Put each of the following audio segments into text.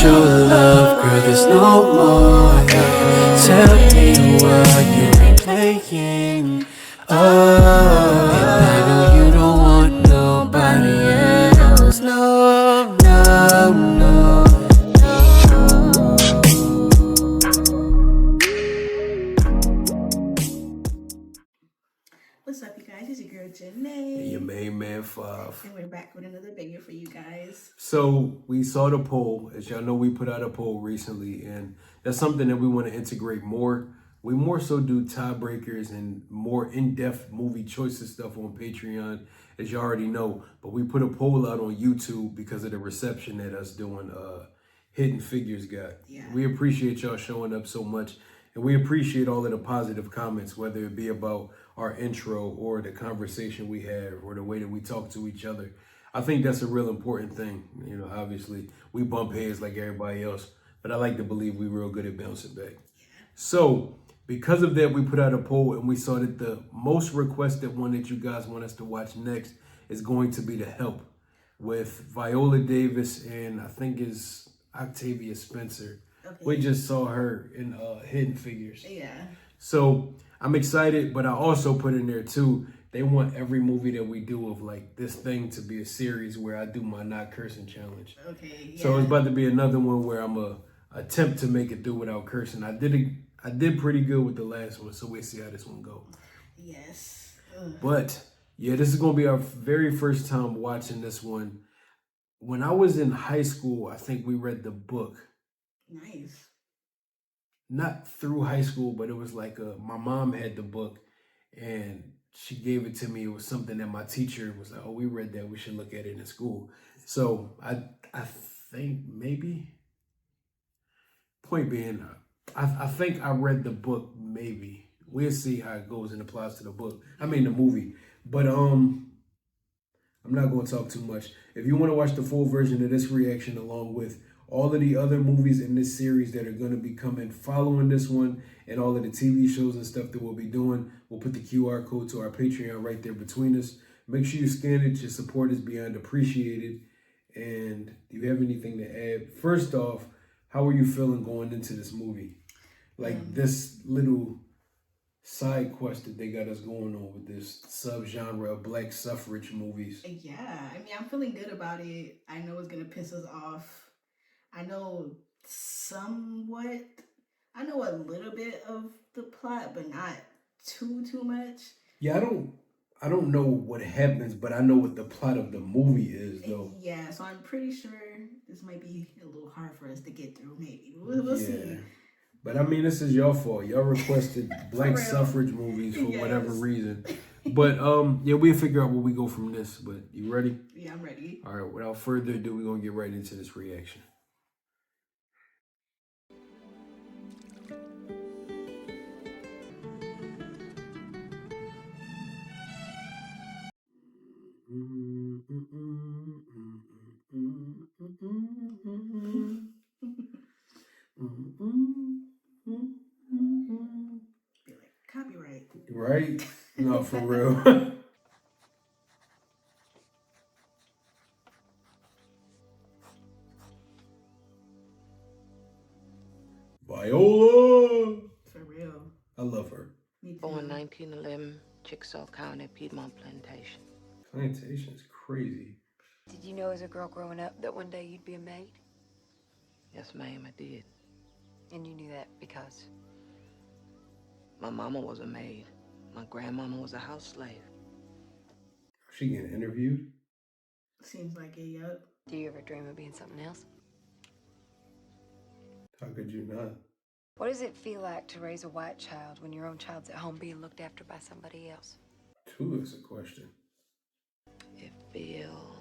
your love, girl, there's no more. Tell me what you been playing. Oh, and I know you don't want nobody else. No, no, no. What's up, you guys? It's your girl Janae. And your main man 5. And we're back with another banger for you guys. So we saw the poll. As y'all know, we put out a poll recently, and that's something that we want to integrate more. We more so do tiebreakers and more in-depth movie choices stuff on Patreon, as you already know. But we put a poll out on YouTube because of the reception that us doing Hidden Figures got. Yeah. We appreciate y'all showing up so much. And we appreciate all of the positive comments, whether it be about our intro or the conversation we have or the way that we talk to each other. I think that's a real important thing. You know, obviously, we bump heads like everybody else, but I like to believe we're real good at bouncing back. Yeah. So, because of that, we put out a poll and we saw that the most requested one that you guys want us to watch next is going to be The Help with Viola Davis and I think is Octavia Spencer. Okay. We just saw her in Hidden Figures. Yeah. So I'm excited, but I also put in there too, they want every movie that we do of like this thing to be a series where I do my not cursing challenge. Okay. Yeah. So it's about to be another one where I'm a attempt to make it through without cursing. I did pretty good with the last one, so we'll see how this one goes. Yes. Ugh. But yeah, this is gonna be our very first time watching this one. When I was in high school, I think we read the book. Nice. Not through high school, but it was like my mom had the book and she gave it to me. It was something that my teacher was like, oh, we read that. We should look at it in school. So I think maybe, point being, I think I read the book maybe. We'll see how it goes and applies to the book. I mean, the movie. But I'm not going to talk too much. If you want to watch the full version of this reaction along with all of the other movies in this series that are going to be coming following this one and all of the TV shows and stuff that we'll be doing, we'll put the QR code to our Patreon right there between us. Make sure you scan it. Your support is beyond appreciated. And do you have anything to add? First off, how are you feeling going into this movie? Like this little side quest that they got us going on with this subgenre of black suffrage movies. Yeah. I mean, I'm feeling good about it. I know it's going to piss us off. I know somewhat. I know a little bit of the plot, but not too much. Yeah, I don't know what happens, but I know what the plot of the movie is, though. Yeah, so I'm pretty sure this might be a little hard for us to get through, maybe. We'll see. But I mean, this is your fault. Y'all requested black suffrage movies for whatever reason. But yeah, we'll figure out where we go from this. But you ready? Yeah, I'm ready. All right, without further ado, we're going to get right into this reaction. Be like, copyright. Right? No, for real. Viola! For real. I love her. Me too. Born 1911, Chickasaw County, Piedmont Plantation. Plantation's crazy. Did you know as a girl growing up that one day you'd be a maid? Yes, ma'am, I did. And you knew that because? My mama was a maid. My grandmama was a house slave. She getting interviewed? Seems like it, yup. Do you ever dream of being something else? How could you not? What does it feel like to raise a white child when your own child's at home being looked after by somebody else? Two is a question. It feel...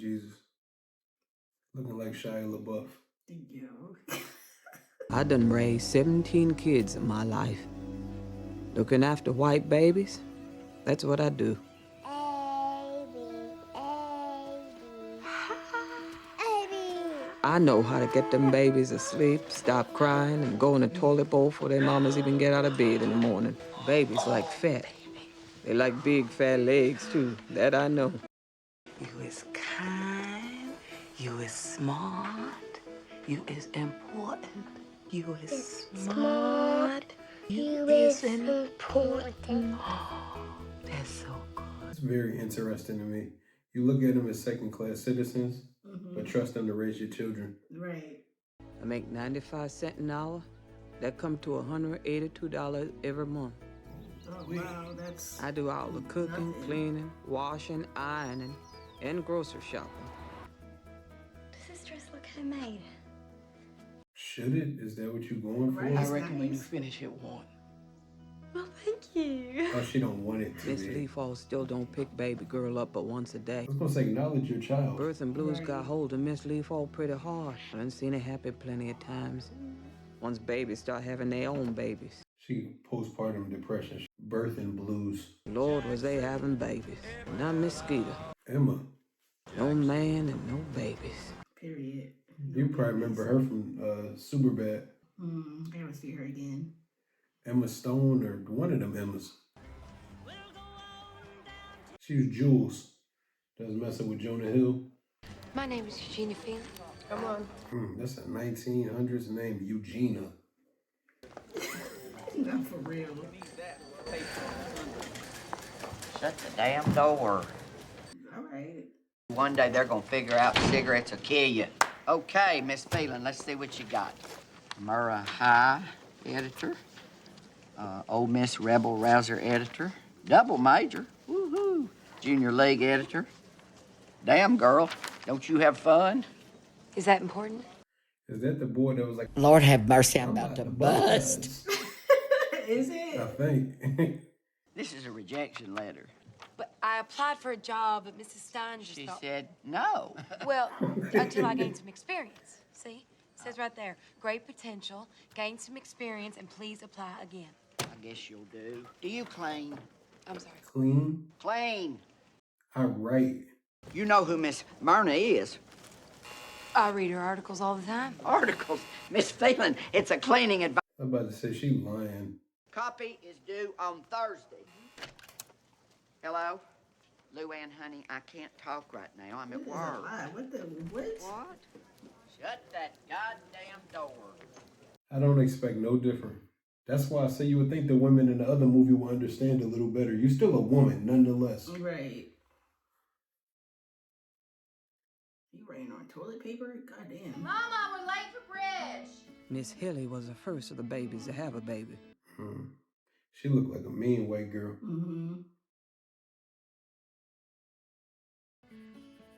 Jesus. Looking like Shia LaBeouf. Yo. I done raised 17 kids in my life. Looking after white babies, that's what I do. I know how to get them babies asleep, stop crying, and go in the toilet bowl before their mamas even get out of bed in the morning. Babies like fat. They like big, fat legs, too. That I know. You is kind. You is smart. You is important. You is smart. You is important. That's so good. It's very interesting to me. You look at them as second-class citizens, but trust them to raise your children. Right. I make 95 cents an hour. That come to $182 every month. Oh, wow, that's... I do all the cooking, nothing. cleaning, washing, ironing, and grocery shopping. Does this dress look homemade? Should it? Is that what you going for? Right. I reckon when you finish it, one. Well, thank you. Oh, she don't want it to Miss be. Leafall still don't pick baby girl up but once a day. I was gonna say, acknowledge your child. Birth and blues Right. got hold of Miss Leafall pretty hard. I done seen it happen plenty of times. Once babies start having their own babies. She postpartum depression, birth and blues. Lord, was they having babies. Not Miss Skeeter. Emma, No man and no babies. Period. you probably remember her from Superbad. I haven't seen her again. Emma Stone or one of them Emmas. She was Jules. That was messing with Jonah Hill. My name is Eugenia Phelan. Come on. That's a 1900s name, Eugenia. Not for real. Shut the damn door. All right. One day they're gonna figure out cigarettes will kill you. Okay, Miss Phelan, let's see what you got. Murrah High editor. Ole Miss Rebel Rouser editor. Double major. Woohoo. Junior League editor. Damn, girl. Don't you have fun? Is that important? Is that the boy that was like, Lord have mercy, I'm about to bust. Is it? I think. This is a rejection letter. But I applied for a job, but Mrs. Stein just She thought... said no. Well, until I gain some experience. See? It says right there, great potential, gain some experience, and please apply again. I guess you'll do. Do you clean? I'm sorry. Clean. Clean. I write. You know who Miss Myrna is. I read her articles all the time. Articles. Miss Phelan, it's a cleaning advice. I'm about to say she lying. Copy is due on Thursday. Hello? Luann, honey, I can't talk right now. I'm at This is a work. lie. What the... What? What? Shut that goddamn door. I don't expect no different. That's why I say you would think the women in the other movie will understand a little better. You're still a woman, nonetheless. Right. You writing on toilet paper? Goddamn. Mama, we're late for bridge. Miss Hilly was the first of the babies to have a baby. She looked like a mean white girl.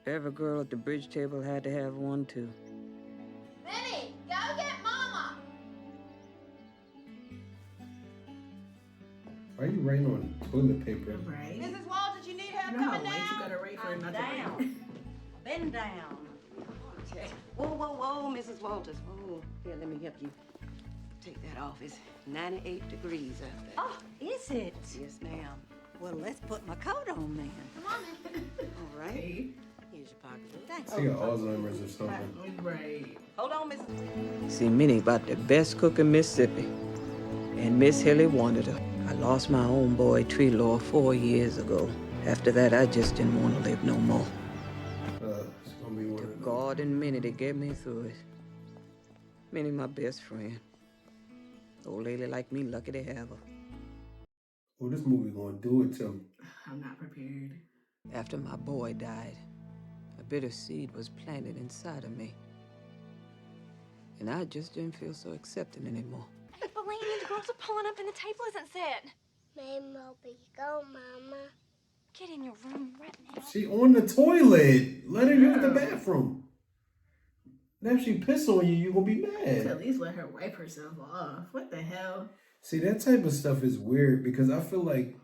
Every girl at the bridge table had to have one too. Benny, go get Mama. Why are you writing on toilet paper? Right. Mrs. Walters, you need help No, coming wait, down? you gotta write for I'm another down. paper. Bend down. Okay. Whoa, whoa, whoa, Mrs. Walters. Whoa. Here, let me help you. Take that off. It's 98 degrees out there. Oh, is it? Yes, ma'am. Well, let's put my coat on then. Come on then. All right. Hey. Here's your pocketbook. Thanks. She got Alzheimer's or something. Right. Hold on, Mrs. See, Minnie about the best cook in Mississippi. And Miss Hilly wanted her. I lost my own boy, Treelor, 4 years ago. After that, I just didn't want to live no more. It's gonna be one of them. God and Minnie, they get me through it. Minnie, my best friend. Old lady like me, lucky to have her. Oh, this movie gonna do it to me. I'm not prepared. After my boy died, a bitter seed was planted inside of me. And I just didn't feel so accepting anymore. Hey, Bellini, the girls are pulling up and the table isn't set. Go, Mama. Get in your room right now. She on the toilet. Let her use the bathroom. Now if she piss on you, you gonna be To mad. at least let her wipe herself off. What the hell? See, that type of stuff is weird because I feel like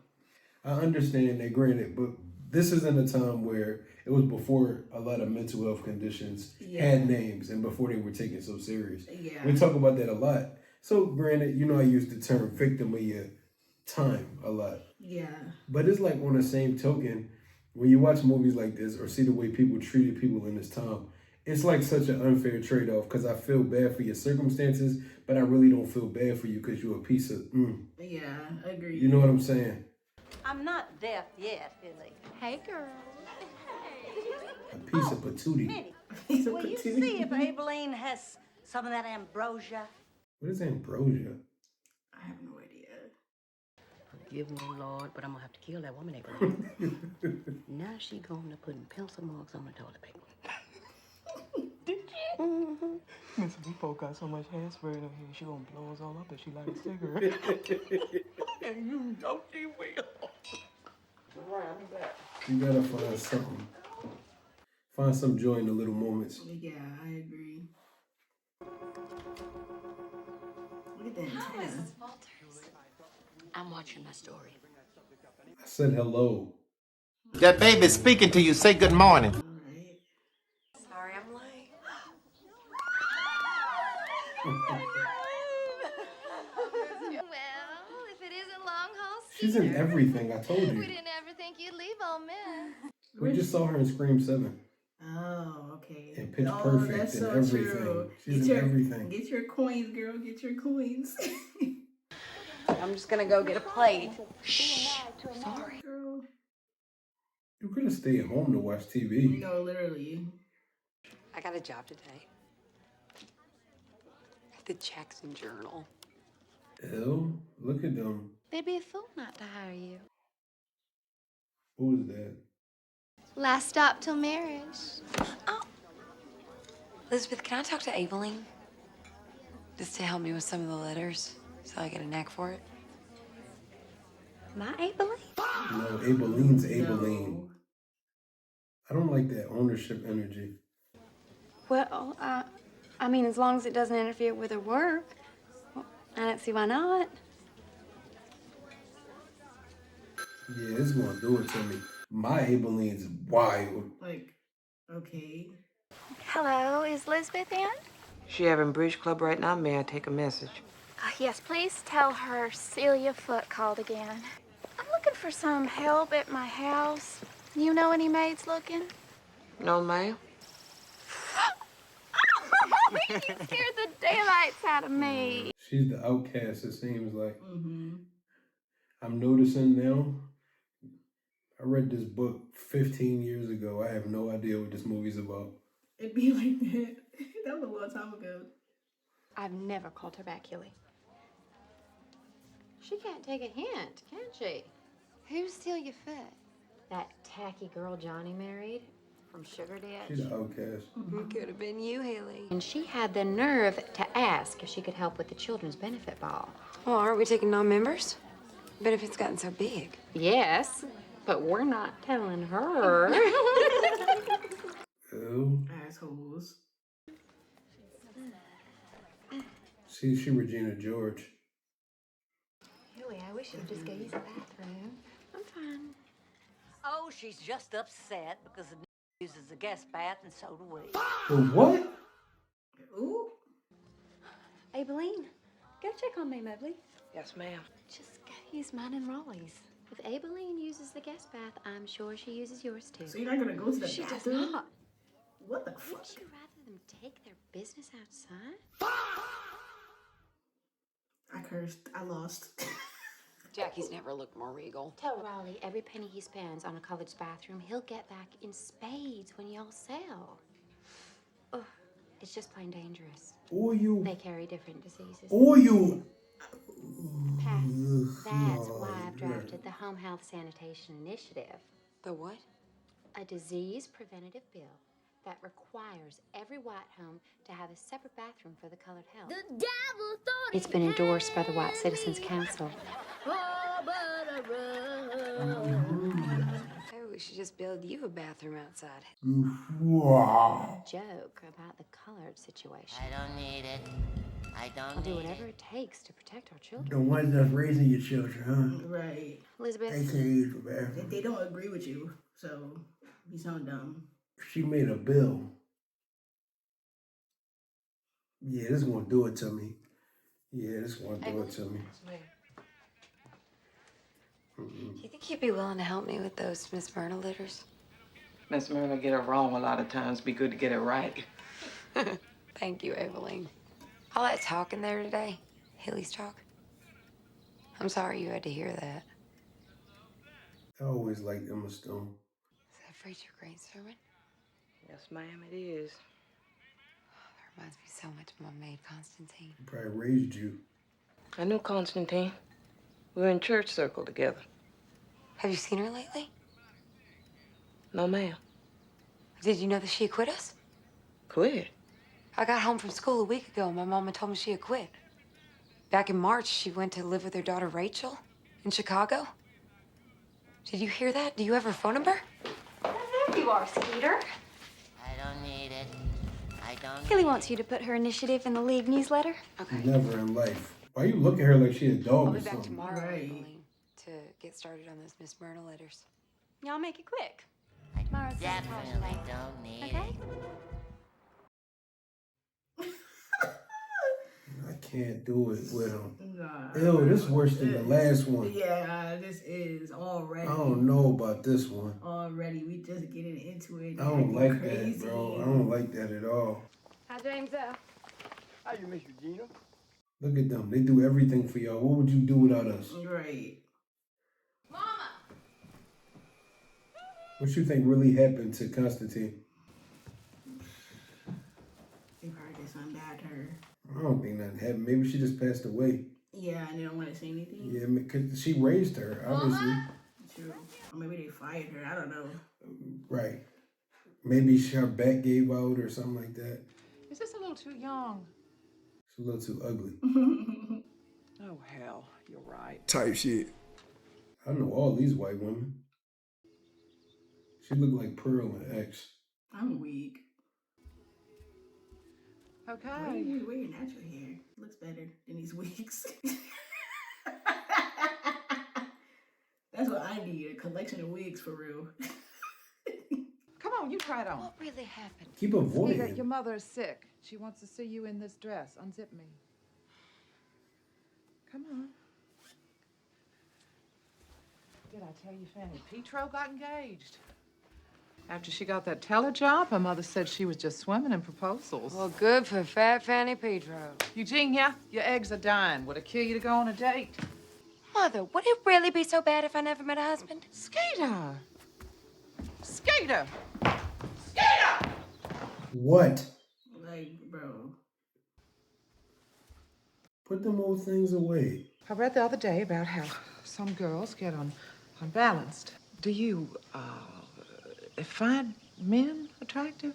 I understand that, granted, but this is in a time where it was before a lot of mental health conditions had names and before they were taken so serious. Yeah. We talk about that a lot. So, granted, you know, I use the term victim of your time a lot. Yeah. But it's like on the same token, when you watch movies like this or see the way people treated people in this time, it's like such an unfair trade-off because I feel bad for your circumstances, but I really don't feel bad for you because you're a piece of, Yeah, agreed. You know what I'm saying? I'm not deaf yet, Billy. Hey, girl. A piece of patootie. Minnie, He's a will you patootie. see if Aibileen has some of that ambrosia? What is ambrosia? I have no idea. Forgive me, Lord, but I'm gonna have to kill that woman, Aibileen. Now she gonna put pencil marks on my toilet paper. Did she? Mm-hmm. Miss, we folk got so much hairspray in her hair, she gonna blow us all up if she light a cigarette. And you know she will. All right, I'll be back. You gotta find something. Find some joy in the little moments. Yeah, I agree. Look at that antenna. I'm watching my story. I said hello. That baby's speaking to you. Say good morning. All right. Sorry I'm late. Well, if it isn't long haul She's in everything, I told we you. didn't ever think you'd leave old man. We just saw her in Scream 7. Oh, okay. And Pitch Oh, Perfect that's and so everything. true. She's in everything. Get your coins, girl. Get your coins. I'm just gonna go get a plate. Sorry, girl. You could have stayed home to watch TV. No, literally. I got a job today. At the Jackson Journal. Ew, look at them. They'd be a fool not to hire you. Who is that? Last stop till marriage. Oh. Elizabeth, can I talk to Aibileen? Just to help me with some of the letters, so I get a knack for it. My Aibileen? No, Abileen's Aibileen. No. I don't like that ownership energy. Well, I mean, as long as it doesn't interfere with her work, well, I don't see why not. Yeah, it's gonna do it to me. My Abileen's wild. Like, okay. Hello, is Lisbeth in? She having bridge club right now. May I take a message? Yes, please tell her Celia Foote called again. I'm looking for some help at my house. You know any maids looking? No, ma'am. You scared the daylights out of me. She's the outcast, it seems like. Mm-hmm. I'm noticing now. I read this book 15 years ago. I have no idea what this movie's about. It'd be like that. That was a long time ago. I've never called her back, Hilly. She can't take a hint, can she? Who's Celia Foote? That tacky girl Johnny married from Sugar Ditch. She's an outcast. It could have been you, Haley. And she had the nerve to ask if she could help with the children's benefit ball. Well, aren't we taking non-members? Benefits gotten so big. Yes, but we're not telling her. Ew. Assholes. See, she Regina George. Hilly, I wish you'd just go use the bathroom. I'm fine. Oh, she's just upset because the uses a guest bath and so do we. The what? Ooh. Aibileen, go check on May Mobley. Yes, ma'am. Just go use mine and Raleigh's. If Aibileen uses the guest bath, I'm sure she uses yours too. So you're not gonna go to the She does bathroom? not. What the fuck? Would you rather them take their business outside? I cursed. I lost. Jackie's never looked more regal. Tell Raleigh every penny he spends on a college bathroom, he'll get back in spades when y'all sell. Ugh, it's just plain dangerous. Or you. They carry different diseases. Or you. Pat, that's why I've drafted the Home Health Sanitation Initiative. The what? A disease preventative bill that requires every white home to have a separate bathroom for the colored health. The devil thought It's been endorsed by the White Citizens Council. Maybe we should just build you a bathroom outside. Joke about the colored situation. I don't need it. I don't I'll do need whatever it. it takes to protect our children. The ones that's raising your children, huh? Right. Elizabeth. They can't use the bathroom. They don't agree with you, so you sound dumb. She made a bill. Yeah, this is gonna do it to me. Yeah, this is gonna do it to me. Do you think you'd be willing to help me with those Miss Myrna litters? Miss Myrna get it wrong a lot of times. Be good to get it right. Thank you, Aibileen. All that talk in there today, Hilly's talk. I'm sorry you had to hear that. I always liked Emma Stone. Is that Fraser Gray's sermon? Yes, ma'am, it is. That reminds me so much of my maid, Constantine. He probably raised you. I knew Constantine. We were in church circle together. Have you seen her lately? No, ma'am. Did you know that she had quit us? Quit? I got home from school a week ago and my mama told me she had quit. Back in March, she went to live with her daughter Rachel in Chicago. Did you hear that? Do you have her phone number? There you are, Skeeter. I don't need it. I don't Hilly wants you to put her initiative in the League newsletter. Okay. Never in life. Why you look at her like she a dog I'll or be back something? tomorrow, Right. Emily, to get started on those Miss Myrna letters. Y'all make it quick. I Tomorrow's definitely don't need Okay? it. I can't do it with him. Nah. Ew, this worse than the last one. Yeah, this is already. I don't know about this one. Already, we just getting into it. I don't like crazy. that, bro. I don't like that at all. Hi, James. How you, Miss Regina? Look at them. They do everything for y'all. What would you do without us? Right. Mama! What you think really happened to Constantine? They probably did something bad to her. I don't think nothing happened. Maybe she just passed away. Yeah, and they don't want to say anything. Yeah, because she raised her, obviously. True. Or maybe they fired her. I don't know. Right. Maybe her back gave out or something like that. Is this a little too young? It's a little too ugly. Oh, hell, you're right. Type shit. I know all these white women. She looked like Pearl and X. I'm weak. Okay. Why are you wearing natural hair? Looks better than these wigs. That's what I need, a collection of wigs for real. Come on, you try it on. What really happened? Keep avoiding Skeeter, him. your mother is sick. She wants to see you in this dress. Unzip me. Come on. Did I tell you Fanny Petro got engaged? After she got that teller job, her mother said she was just swimming in proposals. Well, good for Fat Fanny Petro. Eugenia, your eggs are dying. Would it kill you to go on a date? Mother, would it really be so bad if I never met a husband? Skeeter! Skeeter! Skeeter! What? Like, bro. Put them old things away. I read the other day about how some girls get unbalanced. Do you, find men attractive?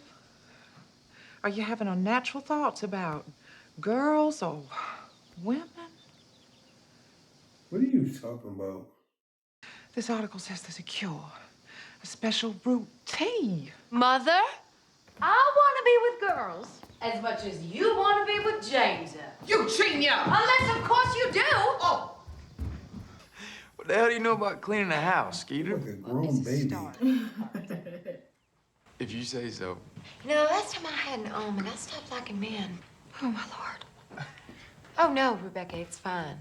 Are you having unnatural thoughts about girls or women? What are you talking about? This article says there's a cure, a special root tea. Mother, I want to be with girls as much as you want to be with James. Eugenia! Unless, of course, you do. Oh! What the hell do you know about cleaning the house, Skeeter? Like a grown baby. If you say so. You know, last time I had an omen, I stopped liking men. Oh, my Lord. Oh, no, Rebecca, it's fine.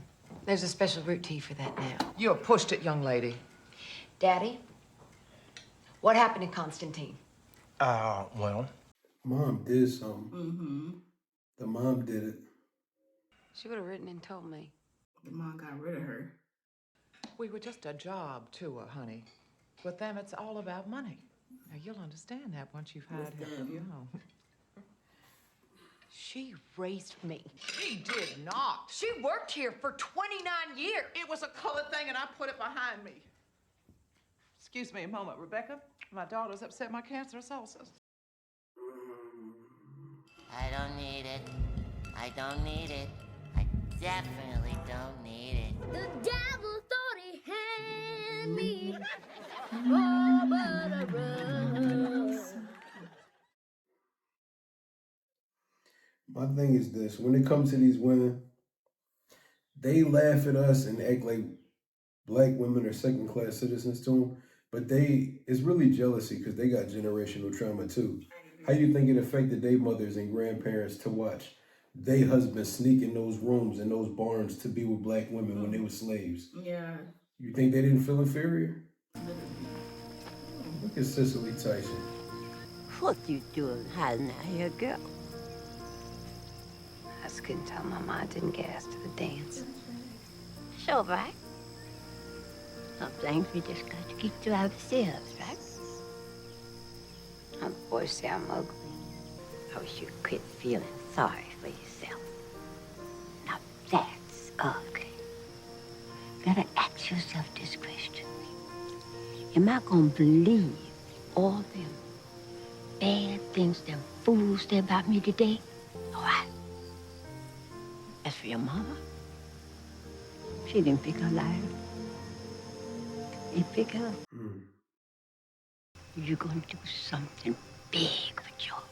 There's a special root tea for that now. You're pushed it, young lady. Daddy, what happened to Constantine? Well. Mom did something. Mm-hmm. The mom did it. She would have written and told me. The mom got rid of her. We were just a job to her, honey. With them, it's all about money. Now, you'll understand that once you've had her of your own. She raised me. She did not. She worked here for 29 years. It was a colored thing, and I put it behind me. Excuse me a moment, Rebecca. My daughter's upset my cancerous ulcers. I don't need it. I don't need it. I definitely don't need it. The devil thought he had me. Oh, but I run. My thing is this. When it comes to these women, they laugh at us and act like black women are second-class citizens to them. But it's really jealousy because they got generational trauma too. How you think it affected their mothers and grandparents to watch their husbands sneak in those rooms and those barns to be with black women when they were slaves? Yeah. You think they didn't feel inferior? Look at Cicely Tyson. What you doing hiding out here, girl? I just couldn't tell Mama I didn't get asked to the dance. It's all right. Some things we just got to keep to ourselves, right? Now, the boys say I'm ugly. I wish you'd quit feeling sorry for yourself. Now that's ugly. Gotta ask yourself this question. Am I gonna believe all them bad things them fools say about me today? All right. As for your mama, she didn't pick her life. It pick her. You're gonna do something big for Joe.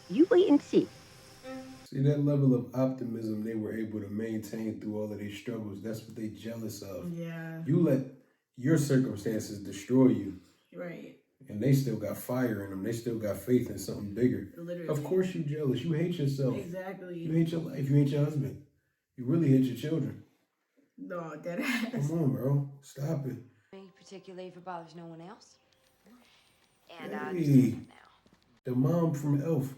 You wait and see. See, that level of optimism they were able to maintain through all of these struggles, that's what they jealous of. Yeah. You let your circumstances destroy you. Right. And they still got fire in them. They still got faith in something bigger. Literally. Of course you jealous. You hate yourself. Exactly. You hate your life. You hate your husband. You really hate your children. No, dead ass. Come on, bro. Stop it. Particularly if it bothers no one else. And Hey, the mom from Elf.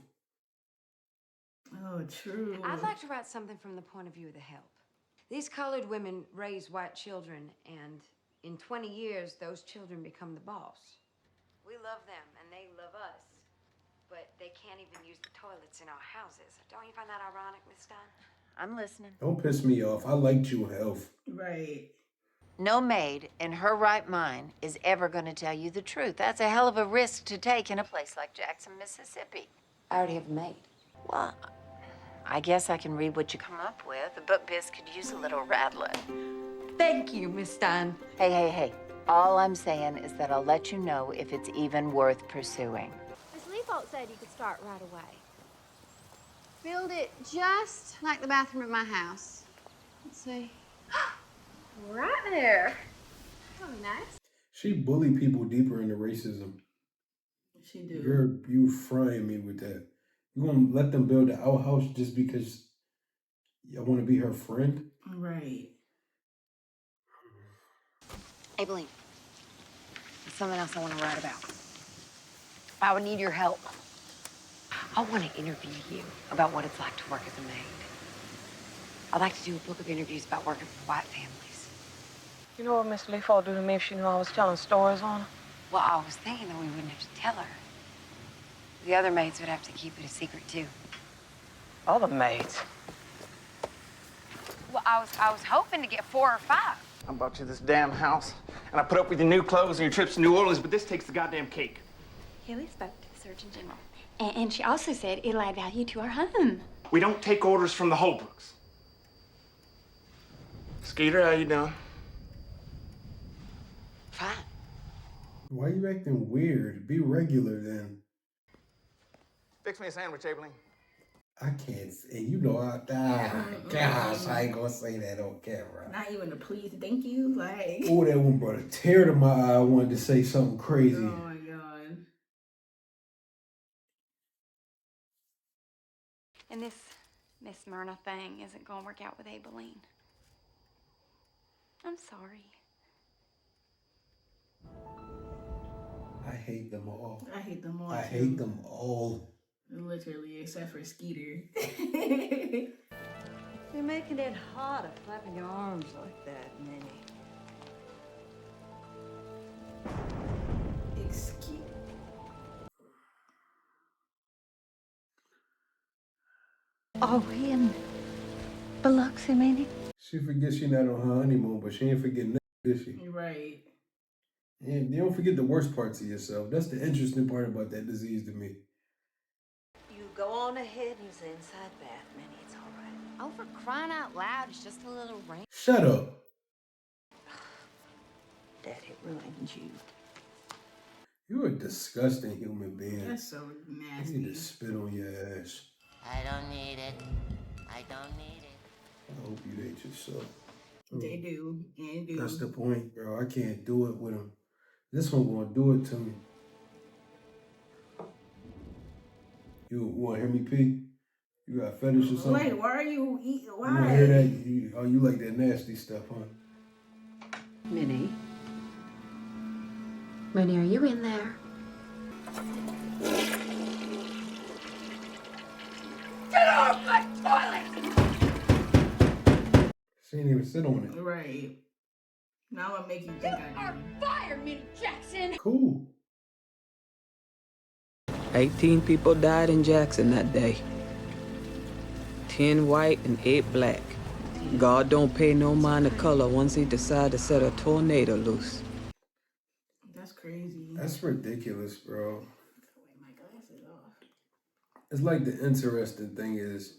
Oh, true. I'd like to write something from the point of view of the help. These colored women raise white children, and in 20 years, those children become the boss. We love them, and they love us, but they can't even use the toilets in our houses. Don't you find that ironic, Miss Stein? I'm listening. Don't piss me off. I liked you in Elf. Right. No maid in her right mind is ever going to tell you the truth. That's a hell of a risk to take in a place like Jackson, Mississippi. I already have a maid. Well, I guess I can read what you come up with, but Biz could use a little rattling. Thank you, Miss Stein. Hey. All I'm saying is that I'll let you know if it's even worth pursuing. Miss Leafault said you could start right away. Build it just like the bathroom at my house. Let's see. Right there. That'll be nice. She bullied people deeper into racism. She do. You frying me with that. You gonna let them build an outhouse just because I want to be her friend? Right. Hey, Belen, there's something else I want to write about. I would need your help. I want to interview you about what it's like to work as a maid. I'd like to do a book of interviews about working for white families. You know what Miss Leafault do to me if she knew I was telling stories on her? Well, I was thinking that we wouldn't have to tell her. The other maids would have to keep it a secret, too. Other maids? Well, I was hoping to get 4 or 5. I bought you this damn house, and I put up with your new clothes and your trips to New Orleans, but this takes the goddamn cake. Haley spoke to the Surgeon General. And she also said it'll add value to our home. We don't take orders from the Holbrooks. Skeeter, how you doing? Fine. Why you acting weird? Be regular then. Fix me a sandwich, Abilene. I can't, and you know gosh, I ain't gonna say that on camera. Not even a please, thank you. Like. Oh, that one brought a tear to my eye. I wanted to say something crazy. Oh my god. And this Miss Myrna thing isn't gonna work out with Abilene. I'm sorry. I hate them all. I hate them all. I too. hate them all. Literally, except for Skeeter. You're making it harder flapping your arms like that, Minnie. Excuse. Are we in Biloxi, Minnie? She forgets she not on her honeymoon, but she ain't forgetting nothing, did she? Right. And you don't forget the worst parts of yourself. That's the interesting part about that disease to me. You go on ahead and use the inside bath, Minnie. It's all right. Oh, for crying out loud, it's just a little rain. Shut up. Daddy ruined you. You're a disgusting human being. That's so nasty. You need to spit on your ass. I don't need it. I don't need it. I hope you hate yourself. They do. And do. That's the point, bro. I can't do it with him. This one gonna do it to me. You want to hear me pee? You got a fetish or something? Wait, why are you eating? Why? You want to hear that? You like that nasty stuff, huh? Minnie? Minnie, are you in there? Get off my toilet! She ain't even sit on it. Right. Now I'm gonna make you think I do. Fired, Minnie Jackson! Cool. 18 people died in Jackson that day. 10 white and 8 black. God don't pay no mind to color once he decide to set a tornado loose. That's crazy. That's ridiculous, bro. Wait, my glasses off. It's like the interesting thing is,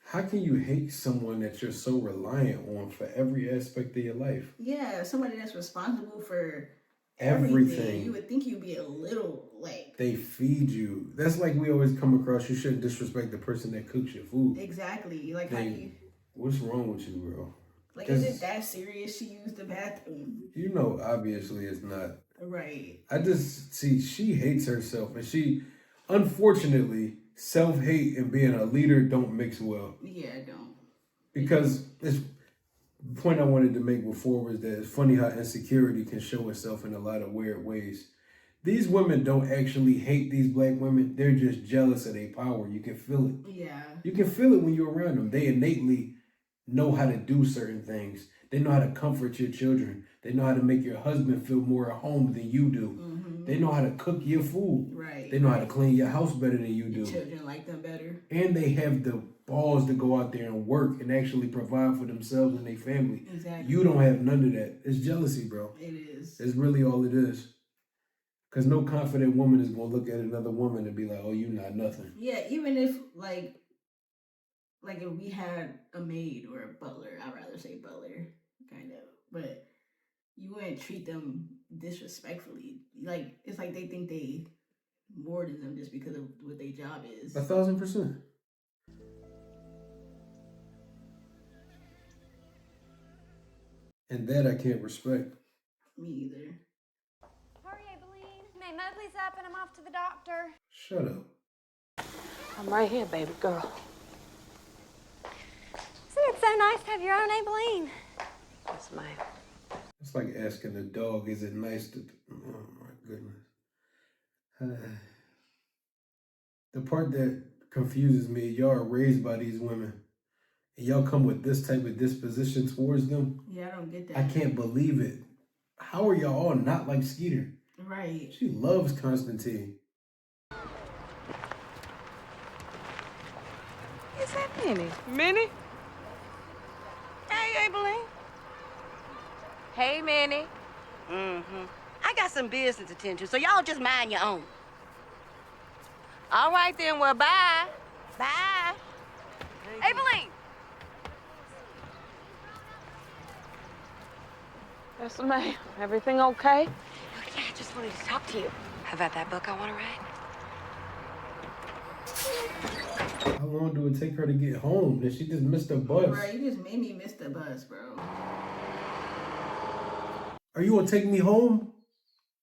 how can you hate someone that you're so reliant on for every aspect of your life? Yeah, somebody that's responsible for Everything. You would think you'd be a little like. They feed you. That's like we always come across. You shouldn't disrespect the person that cooks your food. Exactly. Like, how do you. What's wrong with you, bro? Like, is it that serious? She used the bathroom. You know, obviously it's not. Right. I just see she hates herself, and she, unfortunately, self-hate and being a leader don't mix well. Yeah, I don't. Because it's the point I wanted to make before was that it's funny how insecurity can show itself in a lot of weird ways. These women don't actually hate these black women. They're just jealous of their power. You can feel it. Yeah. You can feel it when you're around them. They innately know how to do certain things. They know how to comfort your children. They know how to make your husband feel more at home than you do. Mm-hmm. They know how to cook your food. Right. They know how to clean your house better than you do. Your children like them better. And they have the balls to go out there and work and actually provide for themselves and their family. Exactly. You don't have none of that. It's jealousy, bro. It is. It's really all it is. Because no confident woman is going to look at another woman and be like, oh, you not nothing. Yeah, even if, like if we had a maid or a butler, I'd rather say butler, kind of. But you wouldn't treat them disrespectfully. Like, it's like they think they more than them just because of what their job is. 1,000%. And that I can't respect. Me either. Hurry, Aibileen. May Mowgli's up and I'm off to the doctor. Shut up. I'm right here, baby girl. See, it's so nice to have your own Aibileen. Yes, ma'am. It's like asking a dog, is it nice to... Oh, my goodness. The part that confuses me, y'all are raised by these women. And y'all come with this type of disposition towards them. Yeah, I don't get that. I can't believe it. How are y'all all not like Skeeter? Right. She loves Constantine. Is that Minnie? Minnie? Hey, Aibileen. Hey, Minnie. Mm-hmm. I got some business to tend to, so y'all just mind your own. All right, then. Well, bye. Bye. Aibileen. Yes, ma'am. Everything okay? Oh, yeah, I just wanted to talk to you. How about that book I want to write? How long do it take her to get home? Did she just miss the bus? Right, you just made me miss the bus, bro. Are you gonna take me home?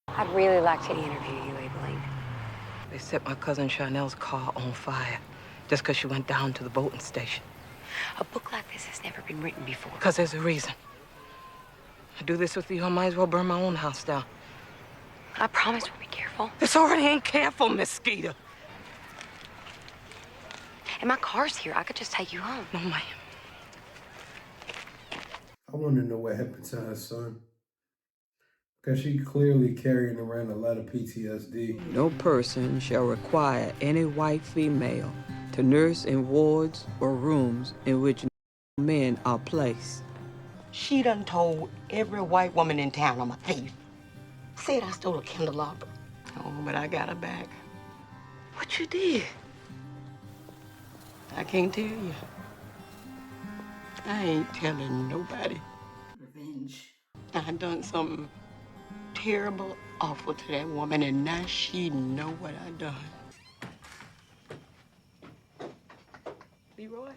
I'd really like to interview you, Aibileen. They set my cousin Chanel's car on fire just because she went down to the boating station. A book like this has never been written before. Because there's a reason. I do this with you, I might as well burn my own house down. I promise we'll be careful. This already ain't careful, Miss Skeeter. And my car's here. I could just take you home. No, ma'am. I want to know what happened to her son. Because she clearly carrying around a lot of PTSD. No person shall require any white female to nurse in wards or rooms in which men are placed. She done told every white woman in town I'm a thief. Said I stole a candelabra. Oh, but I got her back. What you did? I can't tell you. I ain't telling nobody. Revenge. I done something terrible, awful to that woman, and now she know what I done. Leroy?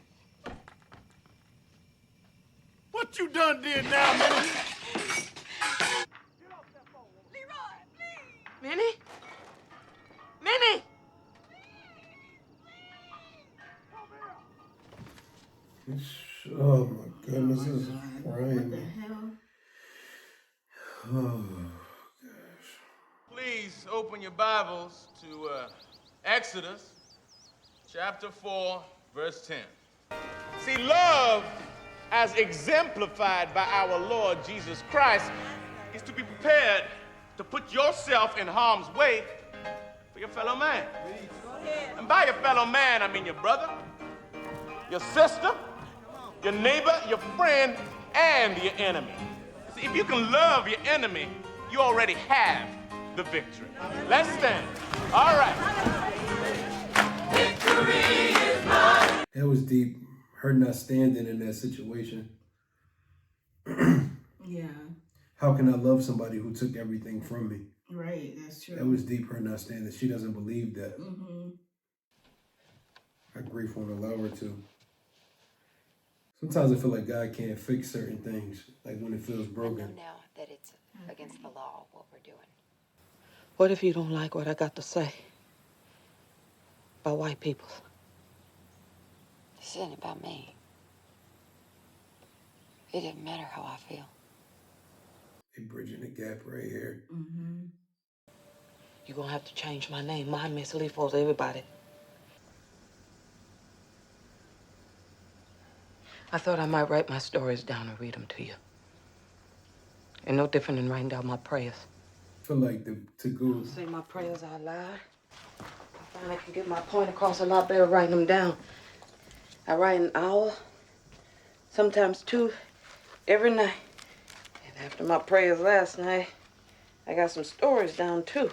What you done did now, man? Minnie? Minnie! Oh my goodness, this is crying. What the hell? Oh. Please open your Bibles to Exodus chapter 4, verse 10. See, love, as exemplified by our Lord Jesus Christ, is to be prepared to put yourself in harm's way For your fellow man. And by your fellow man, I mean your brother, your sister, your neighbor, your friend, and your enemy. See, if you can love your enemy, you already have the victory. Let's stand. All right. Victory is mine. That was deep. Her not standing in that situation. Yeah. How can I love somebody who took everything from me? Right, that's true. That was deep, her not standing. She doesn't believe that. Mm-hmm. Her grief won't allow her to. Sometimes I feel like God can't fix certain things, like when it feels broken. I know now that it's against the law, what we're doing. What if you don't like what I got to say about white people? This isn't about me. It doesn't matter how I feel. They bridging the gap right here. Mm-hmm. You're gonna have to change my name. Mine Miss Lee for everybody. I thought I might write my stories down and read them to you. And no different than writing down my prayers. I feel like to go. Say my prayers out loud. I find I can get my point across a lot better writing them down. I write an hour, sometimes 2, every night. And after my prayers last night, I got some stories down too.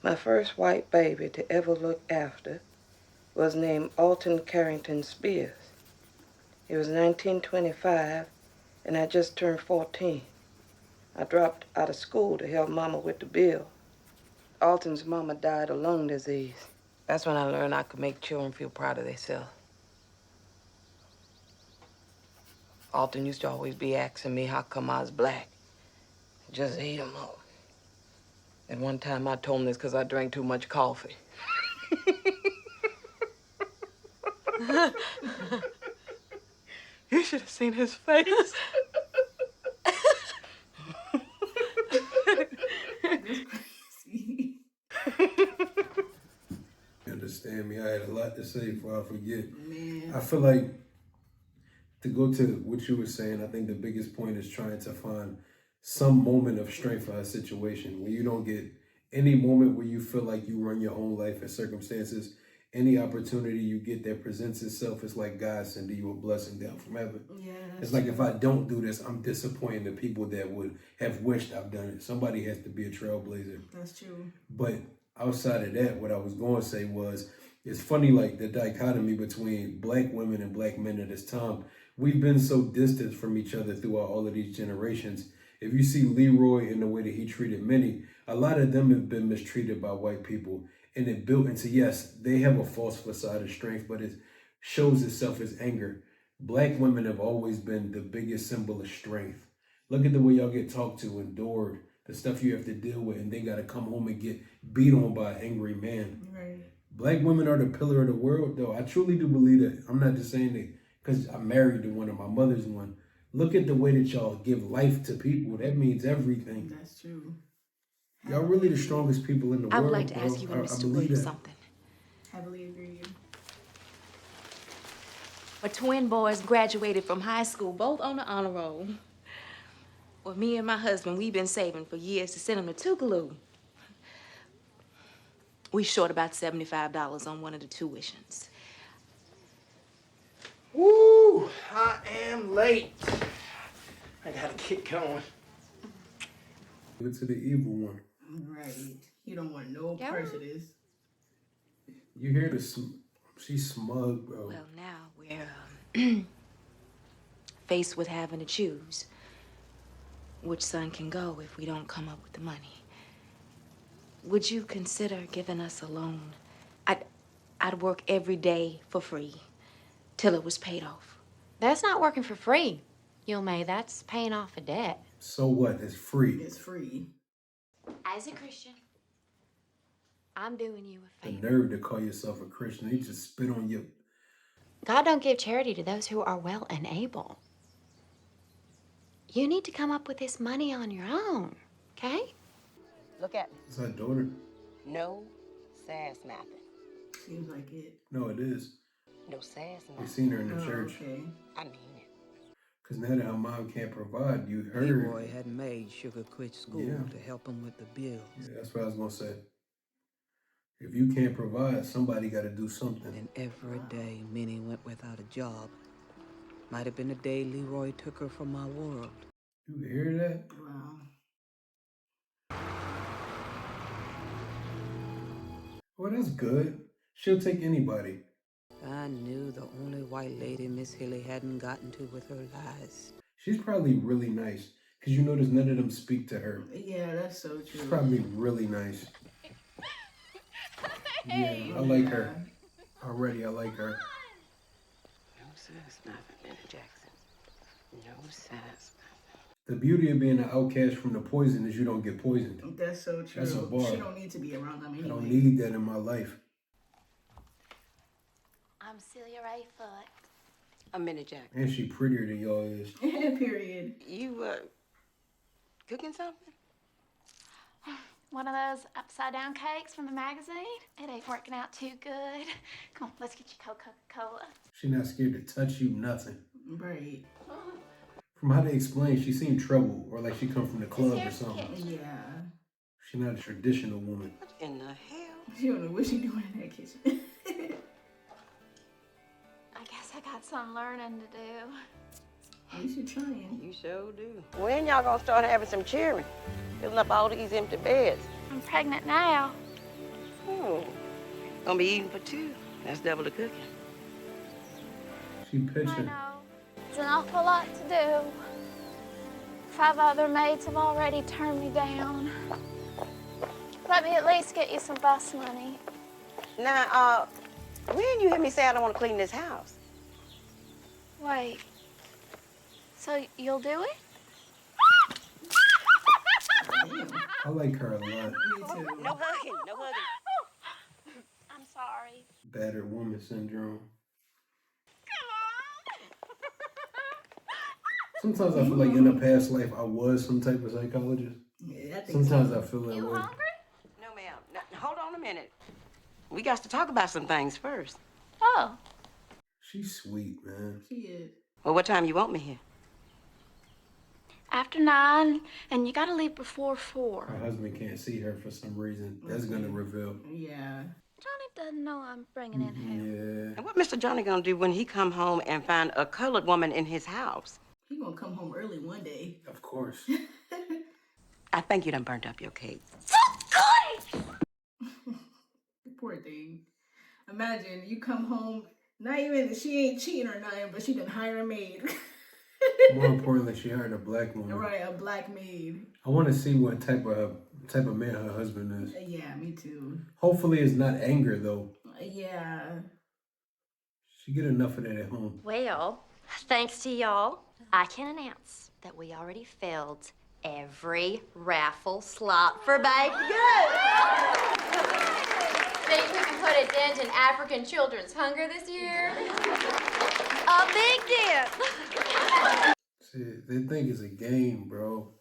My first white baby to ever look after was named Alton Carrington Spears. It was 1925, and I just turned 14. I dropped out of school to help Mama with the bill. Alton's mama died of lung disease. That's when I learned I could make children feel proud of themselves. Alton used to always be asking me how come I was black. Just ate him up. And one time I told him this because I drank too much coffee. You should have seen his face. That's crazy. You understand me? I had a lot to say before I forget. Man. I feel like, to go to what you were saying, I think the biggest point is trying to find some moment of strength for a situation. When you don't get any moment where you feel like you run your own life and circumstances, any opportunity you get that presents itself is like God sending you a blessing down from heaven. Yeah, it's like, if I don't do this, I'm disappointing the people that would have wished I've done it. Somebody has to be a trailblazer. That's true. But outside of that, what I was going to say was, it's funny, like the dichotomy between black women and black men at this time. We've been so distant from each other throughout all of these generations. If you see Leroy and the way that he treated Minnie, a lot of them have been mistreated by white people. And it built into, yes, they have a false facade of strength, but it shows itself as anger. Black women have always been the biggest symbol of strength. Look at the way y'all get talked to, endured, the stuff you have to deal with, and they got to come home and get beat on by an angry man. Right. Black women are the pillar of the world, though. I truly do believe that. I'm not just saying that because I'm married to one, or my mother's one. Look at the way that y'all give life to people. That means everything. That's true. Y'all really the strongest people in the world. I would like to bro. ask you and I Mr. believe Williams that. something. Heavily agree. My twin boys graduated from high school, both on the honor roll. Well, me and my husband, we've been saving for years to send them to GOOOOO. We short about $75 on one of the tuitions. Woo! I am late. I gotta get going. Give it to the evil one. Right. You don't want no part of this. You hear the she's smug, bro. Well, now we're faced with having to choose which son can go if we don't come up with the money. Would you consider giving us a loan? I'd work every day for free till it was paid off. That's not working for free, Yulmay. That's paying off a debt. So what? It's free. It's free. As a Christian, I'm doing you a The favor. nerve to call yourself a Christian. He just spit on you. God don't give charity to those who are well and able. You need to come up with this money on your own, okay? Look at me. It's her daughter. No sass nothing. Seems like it. No, it is. No sass We nothing. seen her in the church. Okay. I mean it. Because now that her mom can't provide, you heard. Leroy had made Sugar quit school Yeah. to help him with the bills. Yeah, that's what I was going to say. If you can't provide, somebody got to do something. And every day Minnie went without a job. Might have been the day Leroy took her from my world. You hear that? Wow. Well, that's good. She'll take anybody. I knew the only white lady Miss Hilly hadn't gotten to with her lies. She's probably really nice. Because you notice none of them speak to her. Yeah, that's so true. She's probably really nice. Yeah, I like her. Already, I like her. No sense, nothing, Benny Jackson. No sense. The beauty of being an outcast from the poison is you don't get poisoned. That's so true. That's a bar. She don't need to be around them anyway. I don't need that in my life. I'm Celia Ray Foot. A minute, Jack. And she prettier than y'all is. Period. You, cooking something? One of those upside-down cakes from the magazine? It ain't working out too good. Come on, let's get you Coca-Cola. She not scared to touch you, nothing. Right. From how they explain, she seemed troubled or like she come from the club or something. Yeah. She not a traditional woman. What in the hell? She don't know what she doing in that kitchen. I guess I got some learning to do. At least you're trying. You sure do. When y'all gonna start having some cheering? Filling up all these empty beds. I'm pregnant now. Oh. Gonna be eating for two. That's double the cooking. She pitching. It's an awful lot to do. 5 other maids have already turned me down. Let me at least get you some bus money. Now, when you hear me say I don't want to clean this house? Wait. So you'll do it? I like her a lot. Me too. No hugging, no hugging. I'm sorry. Battered woman syndrome. Sometimes I feel like in a past life I was some type of psychologist. Yeah, I think Sometimes so. I feel that You way. hungry? No, ma'am. Now, hold on a minute. We got to talk about some things first. Oh. She's sweet, man. She is. Well, what time you want me here? After 9, and you gotta leave before 4. Her husband can't see her for some reason. That's gonna reveal. Yeah. Johnny doesn't know I'm bringing in help. Yeah. And what Mr. Johnny gonna do when he come home and find a colored woman in his house? He gonna come home early one day. Of course. I think you done burnt up your cake. Poor thing. Imagine you come home, not even, she ain't cheating or nothing, but she done hire a maid. More importantly, she hired a black woman. Right, a black maid. I want to see what type of man her husband is. Yeah, me too. Hopefully, it's not anger though. Yeah. She get enough of that at home. Well, thanks to y'all, I can announce that we already filled every raffle slot for baked goods. Think we can put a dent in African children's hunger this year? A big dent. See, they think it's a game, bro.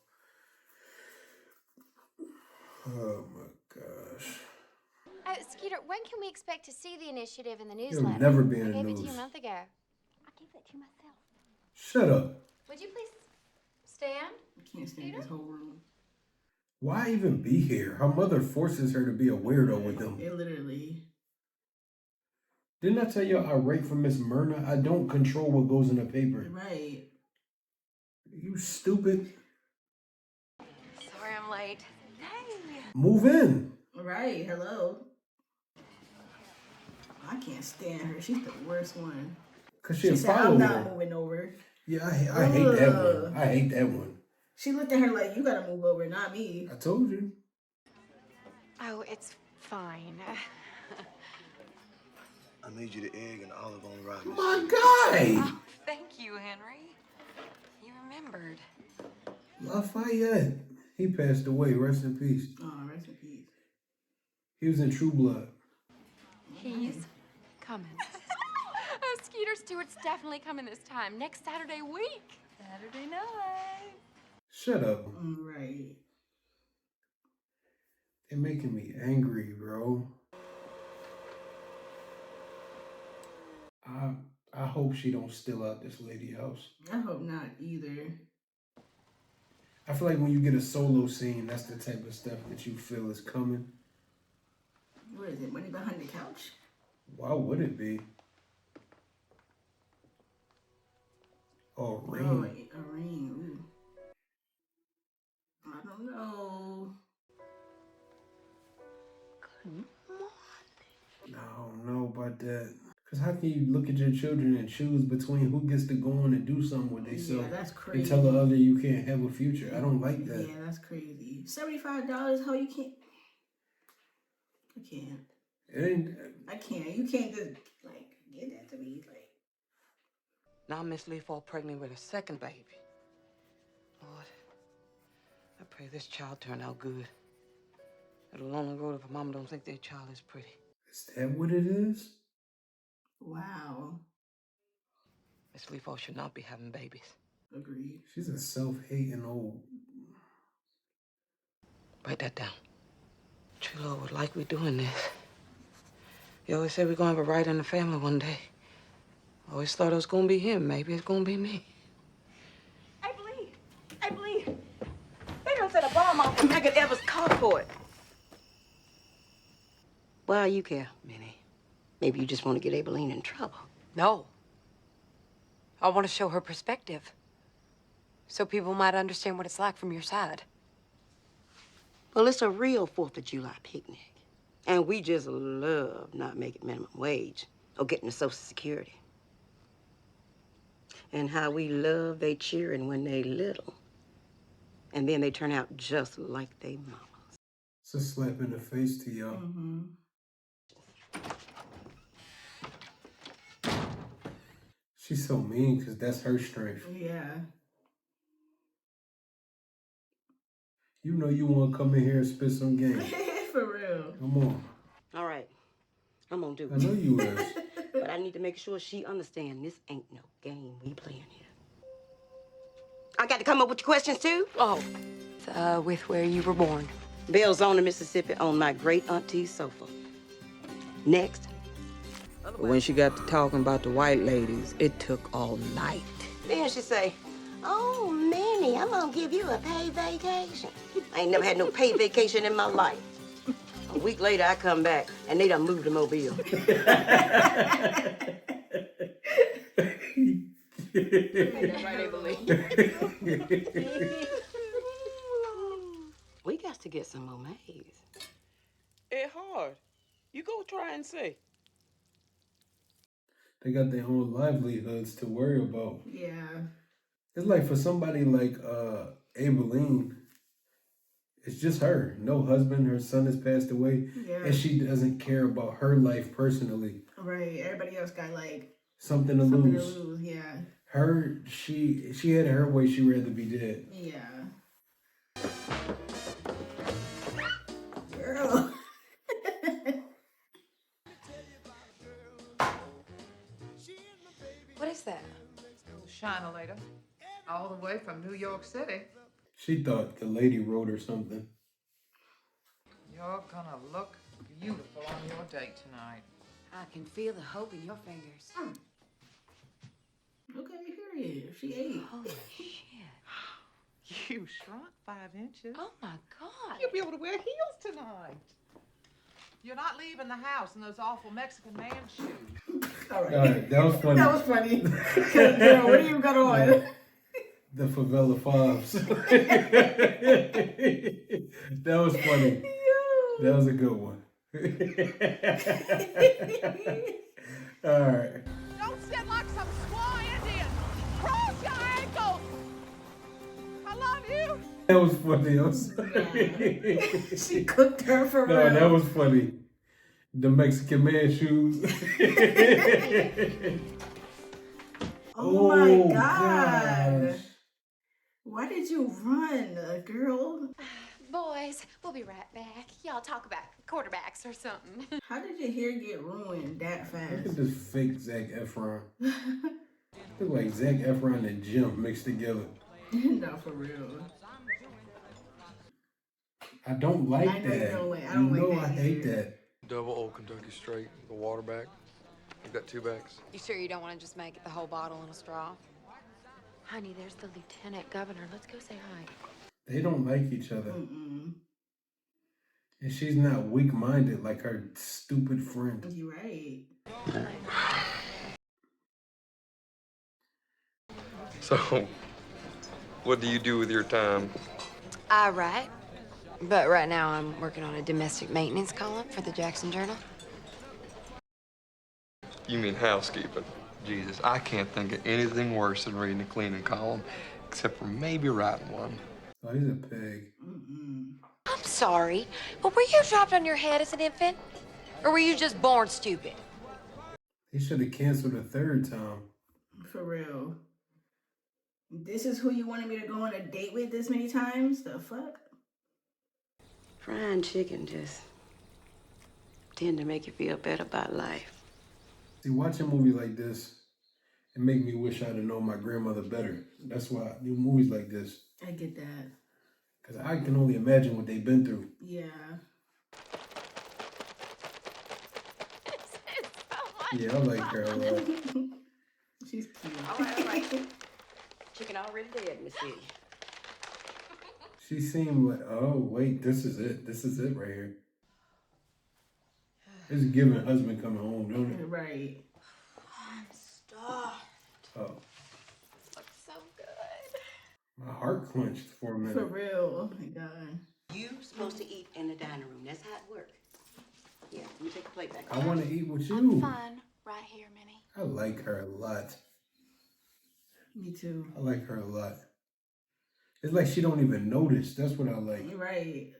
Oh my gosh. Oh, Skeeter, when can we expect to see the initiative in the It'll newsletter? never be in I the gave it to news. you a month ago. I gave it to myself. Shut up. Would you please stand? I can't stand this whole room. Why even be here? Her mother forces her to be a weirdo with them. It literally. Didn't I tell you I write for Miss Myrna? I don't control what goes in the paper. Right. You stupid. Sorry I'm late. Hey. Move in. Right, hello. I can't stand her. She's the worst one. Cause She she'll said, follow I'm not her. moving over. Yeah, I hate that one. I hate that one. She looked at her like, you gotta move over, not me. I told you. Oh, it's fine. I made you the egg and olive on rice. My guy! Oh, thank you, Henry. You remembered. Lafayette. He passed away. Rest in peace. Oh, rest in peace. He was in True Blood. He's coming. Oh, Skeeter Stewart's definitely coming this time. Next Saturday week. Saturday night. Shut up. Right. They're making me angry, bro. I hope she don't steal out this lady house. I hope not either. I feel like when you get a solo scene, that's the type of stuff that you feel is coming. What is it? Money behind the couch? Why would it be? Oh, ring. Oh, a ring. Ooh. I don't know. I don't know about that. Because how can you look at your children and choose between who gets to go on and do something with themselves? Yeah, that's crazy. And tell the other you can't have a future. I don't like that. Yeah, that's crazy. $75, how you can't? I can't. It ain't. I can't. You can't just, like, get that to me. Like. Now Miss Lee fall pregnant with a second baby. Lord, I pray this child turn out good. It'll only go if a mama don't think their child is pretty. Is that what it is? Wow. Miss Lee fall should not be having babies. Agreed. She's a self-hating old. Write that down. True Lord would like we doing this. You always said we're gonna have a right in the family one day. I always thought it was gonna be him. Maybe it's gonna be me. I believe. They done set a bomb off in Megan Evers' carport. Why you care, Minnie? Maybe you just want to get Aibileen in trouble. No. I want to show her perspective. So people might understand what it's like from your side. Well, it's a real 4th of July picnic. And we just love not making minimum wage or getting the Social Security. And how we love they cheering when they little. And then they turn out just like they mamas. It's a slap in the face to y'all. Mm-hmm. She's so mean because that's her strength. Yeah. You know you want to come in here and spit some game. For real. Come on. All right. I'm gonna do it. I know you is. But I need to make sure she understands this ain't no game we playing here. I got to come up with your questions too? Oh, with where you were born. Belzona, Mississippi, on my great auntie's sofa. Next. But when she got to talking about the white ladies, it took all night. Then she say, "Oh, Minnie, I'm gonna give you a paid vacation." I ain't never had no paid vacation in my life. A week later, I come back, and they done moved to Mobile. We got to get some more maize. It's hard. You go try and see. They got their own livelihoods to worry about. Yeah. It's like for somebody like Aibileen, it's just her. No husband, her son has passed away. Yeah. And she doesn't care about her life personally. Right. Everybody else got like Something to lose. Yeah. Her, she had it her way, she'd rather be dead. Yeah. Girl. What is that? China later. All the way from New York City. She thought the lady wrote her something. You're gonna look beautiful on your date tonight. I can feel the hope in your fingers. Okay, period. She ate. Holy shit. You shrunk 5 inches. Oh my God. You'll be able to wear heels tonight. You're not leaving the house in those awful Mexican man shoes. All Alright, that was funny. That was funny. Girl, what do you got on? The favela fives. That was funny. That was a good one. Alright. Don't sit like some squaw Indian. Cross your ankles. I love you. That was funny. I'm sorry. She cooked her for No, real. that was funny. The Mexican man shoes. Oh my God. gosh. Why did you run, girl? Boys, we'll be right back. Y'all talk about quarterbacks or something. How did your hair get ruined that Look fast? at this fake Zac Efron. Look like Zac Efron and Jim mixed together. No, for real. I don't like I know that. you don't like- I don't you know like that I hate either. that. Double Old Kentucky Straight, the waterback. You got 2 bags? You sure you don't want to just make it the whole bottle in a straw? Honey, there's the lieutenant governor. Let's go say hi. They don't like each other. Mm-mm. And she's not weak-minded like her stupid friend. You're right. So, what do you do with your time? I write, but right now I'm working on a domestic maintenance column for the Jackson Journal. You mean housekeeping. Jesus, I can't think of anything worse than reading a cleaning column, except for maybe writing one. Oh, he's a pig. I'm sorry, but were you dropped on your head as an infant? Or were you just born stupid? He should have canceled a 3rd time. For real. This is who you wanted me to go on a date with this many times? The fuck? Frying chicken just tend to make you feel better about life. See, watching movies like this, it make me wish I'd have known my grandmother better. That's why I do movies like this. I get that. Because I can only imagine what they've been through. Yeah. Yeah, I like her a lot. She's cute. All right. Chicken already dead, Miss Kitty. She seemed like, oh, wait, this is it. This is it right here. It's giving husband coming home, don't it? Right. I'm starved. Oh, Looks so good. my heart clenched for a minute. For real. Oh my God. You supposed to eat in the dining room. That's how it works. Yeah, let me take the plate back. I want to eat with you. I'm fine right here, Minnie. I like her a lot. Me too. I like her a lot. It's like she don't even notice. That's what I like. Right.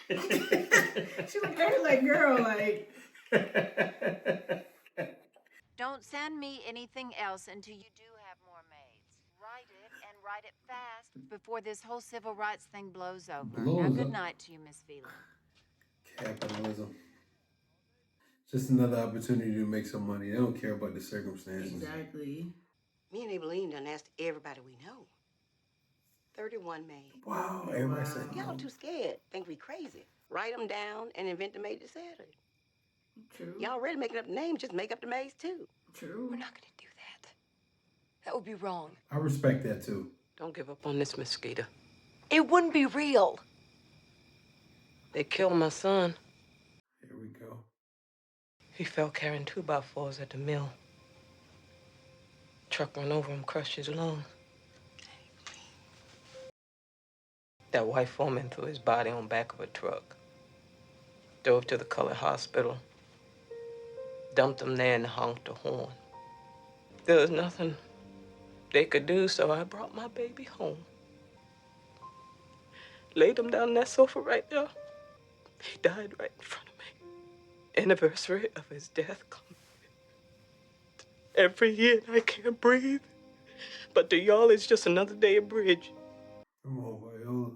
She looked at her like, girl, like. Don't send me anything else until you do have more maids. Write it and write it fast before this whole civil rights thing blows over. Now, Blows good up. night to you, Miss Phelan. Capitalism. Just another opportunity to make some money. They don't care about the circumstances. Exactly. Me and Aileen done asked everybody we know. 31 maids. Wow, everybody said Y'all too scared. Think we crazy. Write them down and invent the maid that said it. True. Y'all already making up names, just make up the maids too. True. We're not going to do that. That would be wrong. I respect that too. Don't give up on this, Miss Skeeter. It wouldn't be real. They killed my son. Here we go. He fell carrying 2x4s at the mill. Truck run over him, crushed his lung. That white foreman threw his body on back of a truck. Drove to the colored hospital. Dumped him there and honked the horn. There was nothing they could do, so I brought my baby home. Laid him down on that sofa right there. He died right in front of me. Anniversary of his death comes every year. I can't breathe. But to y'all, it's just another day of bridge. Come on, Viola.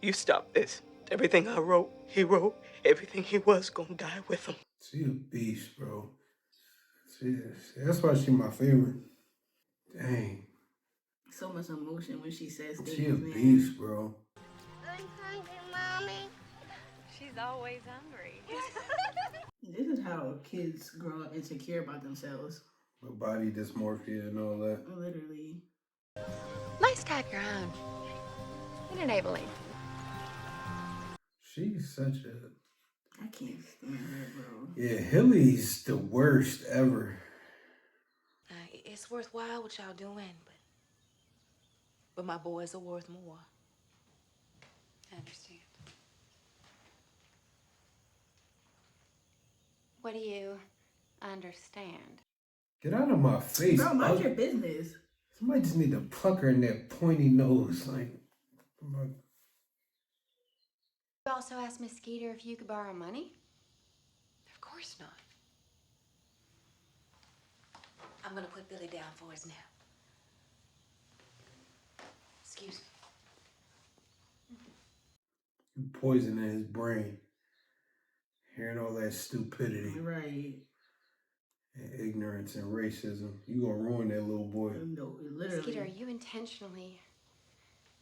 You stop this. Everything I wrote, he wrote. Everything he was gonna die with him. She a beast, bro. That's why she my favorite. Dang. So much emotion when she says things, She a man. beast, bro. I'm hungry, Mommy. She's always hungry. This is how kids grow up insecure about themselves. With body dysmorphia and all that. Literally. Nice type your own. And enabling. She's such a... I can't stand her, bro. Yeah, Hilly's the worst ever. It's worthwhile what y'all doing, but my boys are worth more. I understand. What do you understand? Get out of my face, Bro, mind bug. your business. Somebody just need to pluck her in that pointy nose. Like, You also asked Miss Skeeter if you could borrow money? Of course not. I'm gonna put Billy down for us now. Excuse me. you poisoning his brain. Hearing all that stupidity. Right. And ignorance and racism. You gonna ruin that little boy. No, literally. Skeeter, are you intentionally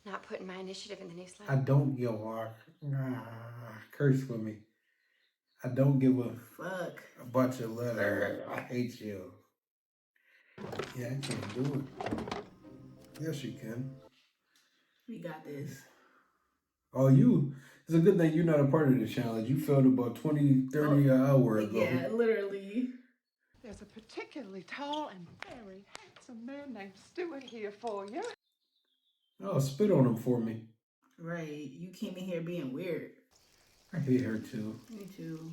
not putting my initiative in the newsletter? I don't give a curse with me. I don't give a fuck about your letter. I hate you. Yeah, I can't do it. Yes, you can. We got this. Oh, it's a good thing you're not a part of the challenge. You failed about 20, 30 an hour ago. Yeah, literally. There's a particularly tall and very handsome man named Stuart here for you. Oh, spit on him for me. Right. You came in here being weird. I hate her too. Me too.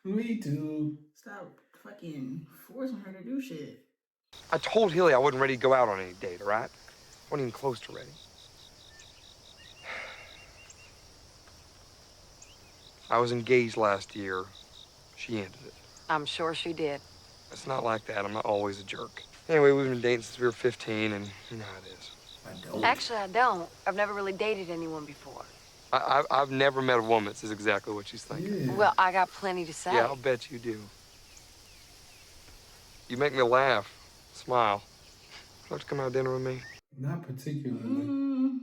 Me too. Stop fucking forcing her to do shit. I told Hilly I wasn't ready to go out on any date, all right? Wasn't even close to ready. I was engaged last year. She ended it. I'm sure she did. It's not like that. I'm not always a jerk. Anyway, we've been dating since we were 15, and you know how it is. I don't. Actually, I don't. I've never really dated anyone before. I've never met a woman that's exactly what she's thinking. Yeah. Well, I got plenty to say. Yeah, I'll bet you do. You make me laugh, smile. Would you like to come out to dinner with me? Not particularly.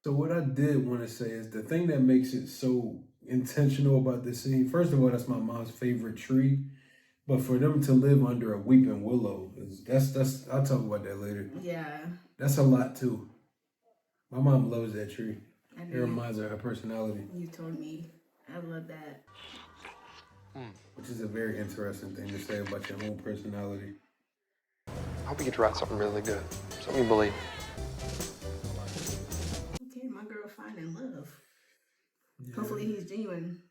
So what I did want to say is the thing that makes it so intentional about this scene, first of all, that's my mom's favorite tree. But for them to live under a weeping willow, that's I'll talk about that later. Yeah. That's a lot too. My mom loves that tree. I It do. reminds her of her personality. You told me. I love that. Which is a very interesting thing to say about your own personality. I hope you get to write something really good. Something you believe. Okay, my girl finding love. Yeah. Hopefully he's genuine.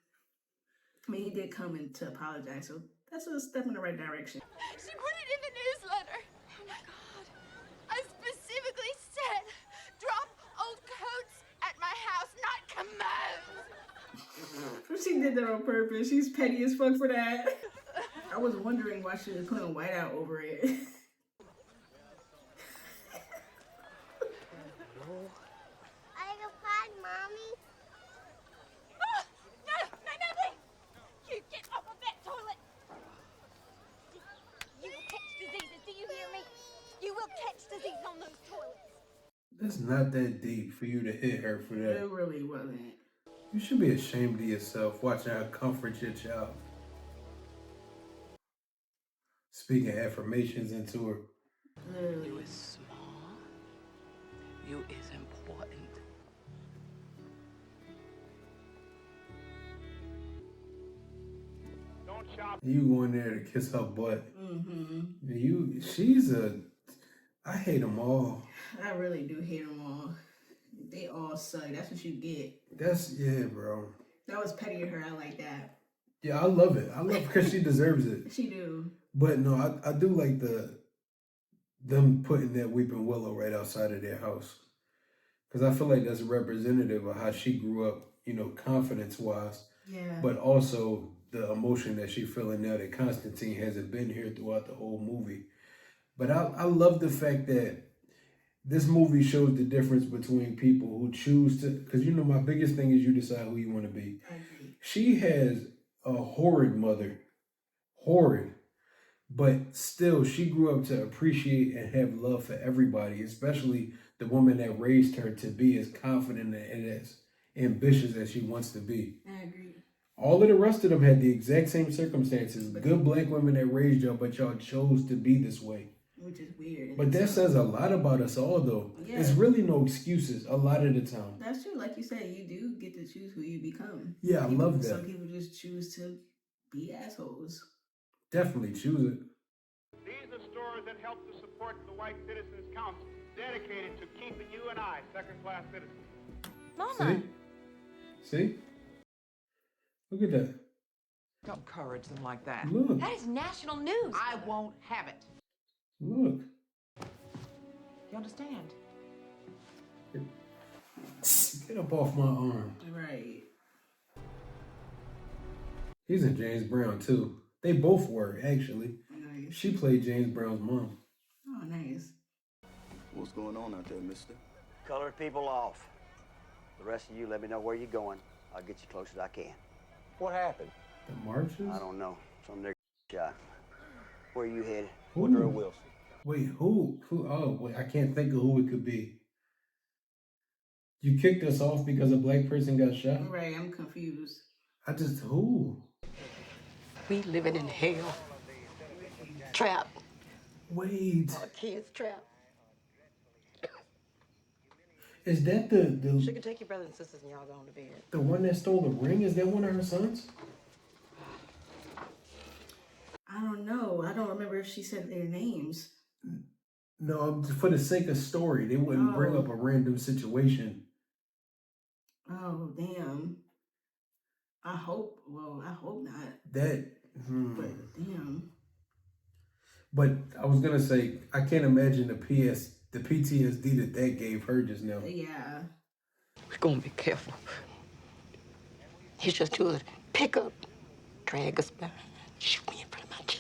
I mean, he did come in to apologize, so that's a step in the right direction. She put it in the newsletter. Oh my God. I specifically said, drop old coats at my house, not commodes. She did that on purpose. She's petty as fuck for that. I was wondering why she was putting white out over it. I go potty, Mommy. No, you get off of that toilet. You will catch diseases, do you hear me? You will catch disease on those toilets. That's not that deep for you to hit her for that. It really wasn't. You should be ashamed of yourself watching her comfort your child. Speaking affirmations into her. You is small. You is important. You go in there to kiss her butt. Mm-hmm. I hate them all. I really do hate them all. They all suck. That's what you get. Yeah, bro. That was petty of her. I like that. Yeah, I love it. I love it because she deserves it. She do. But no, I do like them putting that weeping willow right outside of their house. Because I feel like that's representative of how she grew up, confidence-wise. Yeah. But also the emotion that she's feeling now that Constantine hasn't been here throughout the whole movie. But I love the fact that this movie shows the difference between people who choose to, because my biggest thing is you decide who you want to be. I agree. She has a horrid mother. Horrid. But still, she grew up to appreciate and have love for everybody, especially the woman that raised her to be as confident and as ambitious as she wants to be. I agree. All of the rest of them had the exact same circumstances. Good black women that raised y'all, but y'all chose to be this way. Which is weird. But that says a lot about us all, though. Yeah. It's really no excuses a lot of the time. That's true. Like you said, you do get to choose who you become. Yeah, I love that. Some people just choose to be assholes. Definitely choose it. These are stores that help to support the White Citizens Council, dedicated to keeping you and I second-class citizens. Mama. See? Look at that. Don't encourage them like that. Look. That is national news. I won't have it. Look. You understand? Get up off my arm. Right. He's in James Brown, too. They both were, actually. Nice. She played James Brown's mom. Oh, nice. What's going on out there, mister? Colored people off. The rest of you, let me know where you're going. I'll get you close as I can. What happened? The marches? I don't know. Some nigga shot. Where are you headed? Who? Woodrow Wilson. Wait, who? Oh, wait, I can't think of who it could be. You kicked us off because a black person got shot? Right, I'm confused. Who? We living in hell. Trap. Wait. Our kids trapped. Is that She can take your brothers and sisters and y'all go on to bed. the one that stole the ring? Is that one of her sons? I don't know. I don't remember if she said their names. No, for the sake of story, they wouldn't bring up a random situation. Oh, damn. I hope not. But damn. But I was gonna say, I can't imagine the PTSD that gave her just now. Yeah. We're gonna be careful. He's just too pick up, drag us back, shoot me pretty much.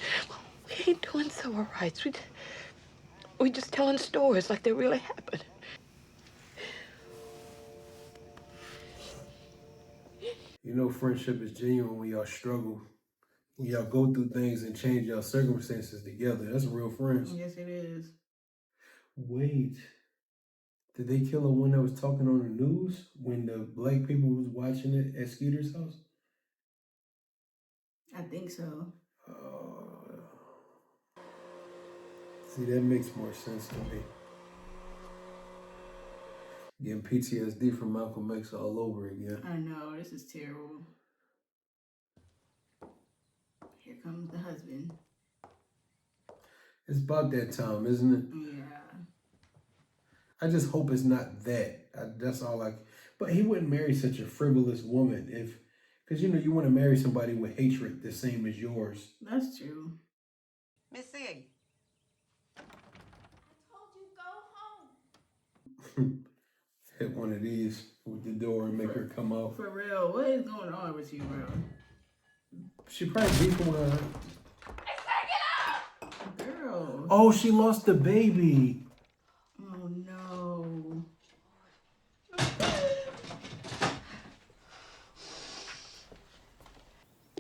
We ain't doing civil rights. We just telling stories like they really happened. You know, friendship is genuine when y'all struggle. When y'all go through things and change y'all circumstances together. That's real friends. Yes, it is. Wait. Did they kill the one that was talking on the news when the black people was watching it at Skeeter's house? I think so. See, that makes more sense to me. Getting PTSD from Malcolm X all over again. I know, this is terrible. Here comes the husband. It's about that time, isn't it? Yeah. I just hope it's not that. That's all but he wouldn't marry such a frivolous woman because you want to marry somebody with hatred the same as yours. That's true. Miss C. Hit one of these with the door and make her come out. For real, what is going on with you, bro? She probably beefing with her. Girl. Oh, she lost the baby. Oh no.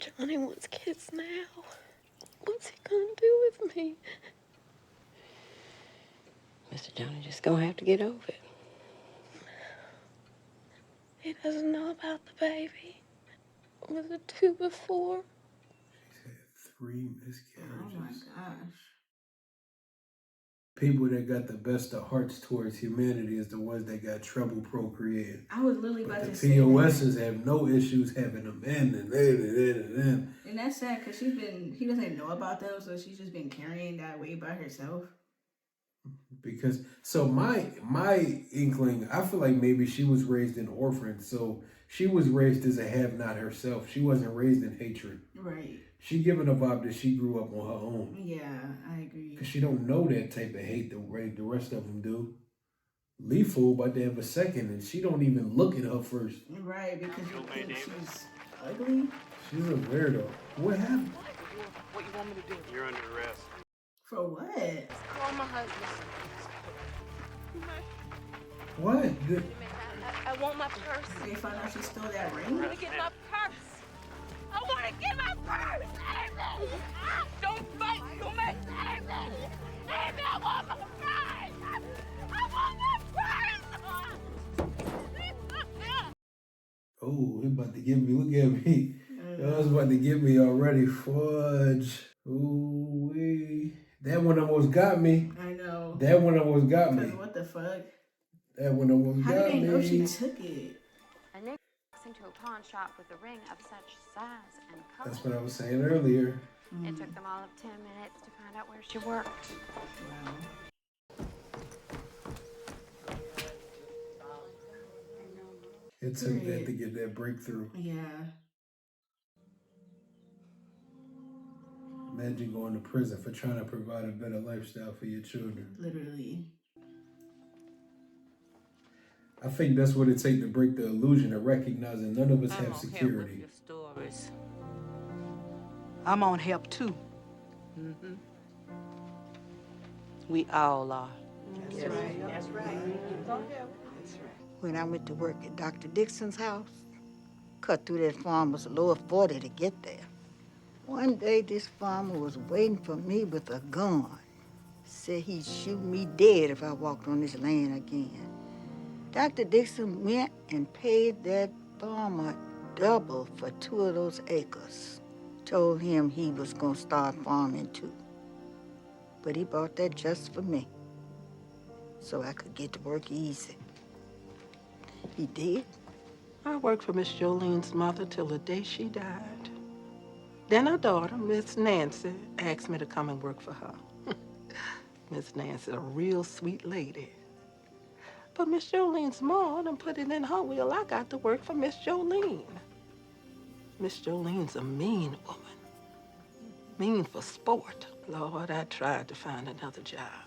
Johnny wants kids now. What's he gonna do with me? Mr. Johnny just gonna have to get over it. He doesn't know about the baby. Was it 2 before? She's had 3 miscarriages. Oh my gosh. People that got the best of hearts towards humanity is the ones that got trouble procreating. I was literally about to The say POSs have no issues having a man and And that's sad because he doesn't know about them, so she's just been carrying that weight by herself. Because my inkling, I feel like maybe she was raised an orphan, so she was raised as a have-not herself. She wasn't raised in hatred. Right. She giving a vibe that she grew up on her own. Yeah, I agree. Because she don't know that type of hate the way the rest of them do. Lethal about to have a second, and she don't even look at her first. Right, because you think she's ugly. She's a weirdo. What happened? What you want me to do? You're under arrest. For what? Call my husband. What? I want my purse. They found out she stole that ring? I want to get my purse. I want to get my purse. Save me. Don't fight for me. Save me. Save me. I want my purse. I want my purse. Oh, he about to get me. Look at me. Y'all was about to get me already. Fudge. Ooh wee. That one almost got me. I know. That one almost got me. What the fuck? That one almost How got did they me. know she took it? And then into a pawn shop with a ring of such size and color. That's what I was saying earlier. It took them all of 10 minutes to find out where she worked. Wow. It took that to get that breakthrough. Yeah. Imagine going to prison for trying to provide a better lifestyle for your children. Literally. I think that's what it takes to break the illusion of recognizing none of us have security. Your stories. I'm on help too. Mm-hmm. We all are. That's right. That's right. When I went to work at Dr. Dixon's house, cut through that farm was a lower 40 to get there. One day, this farmer was waiting for me with a gun. Said he'd shoot me dead if I walked on this land again. Dr. Dixon went and paid that farmer double for 2 of those acres. Told him he was gonna start farming too. But he bought that just for me, so I could get to work easy. He did. I worked for Miss Jolene's mother till the day she died. Then her daughter, Miss Nancy, asked me to come and work for her. Miss Nancy, a real sweet lady. But Miss Jolene's mom done put it in her will I got to work for Miss Jolene. Miss Jolene's a mean woman. Mean for sport. Lord, I tried to find another job.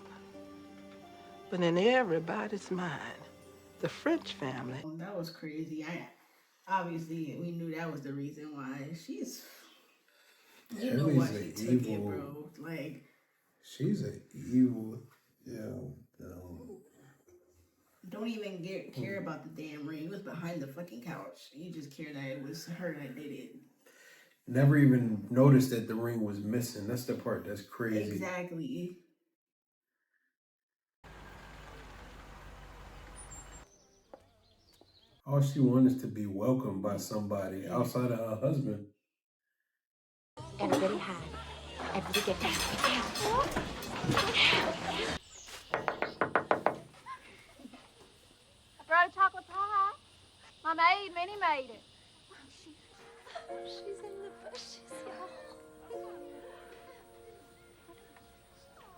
But in everybody's mind, the French family. That was crazy. Obviously we knew that was the reason why. She's, you know why she took it, bro. Like, she's an evil, don't even care about the damn ring. It was behind the fucking couch. You just care that it was her that did it. Never even noticed that the ring was missing. That's the part that's crazy. Exactly. All she wanted is to be welcomed by somebody outside of her husband. Everybody hide. Everybody get down. I brought a chocolate pie. My maid, Minnie, made it. She's in the bushes,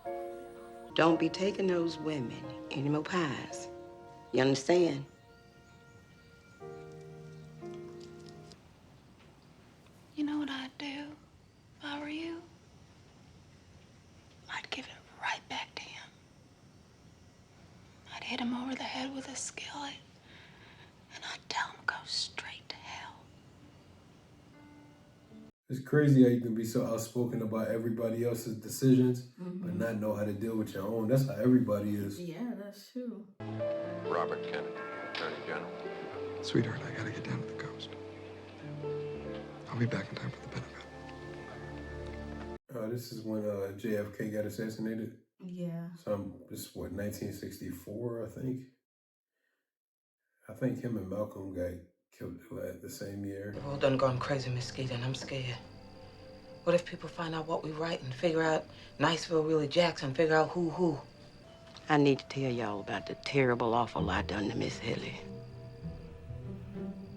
y'all. Don't be taking those women any more pies. You understand? You know what I'd do if I were you? I'd give it right back to him. I'd hit him over the head with a skillet, and I'd tell him go straight to hell. It's crazy how you can be so outspoken about everybody else's decisions, but not know how to deal with your own. That's how everybody is. Yeah, that's true. Robert Kennedy, Attorney General. Sweetheart, I gotta get down to the coast. I'll be back in time for the benefit. This is when JFK got assassinated. Yeah. So this is what, 1964, I think. I think him and Malcolm got killed the same year. The world done gone crazy, Miss Skeet, and I'm scared. What if people find out what we write and figure out Niceville Willie Jackson, figure out who? I need to tell y'all about the terrible, awful lie done to Miss Hilly.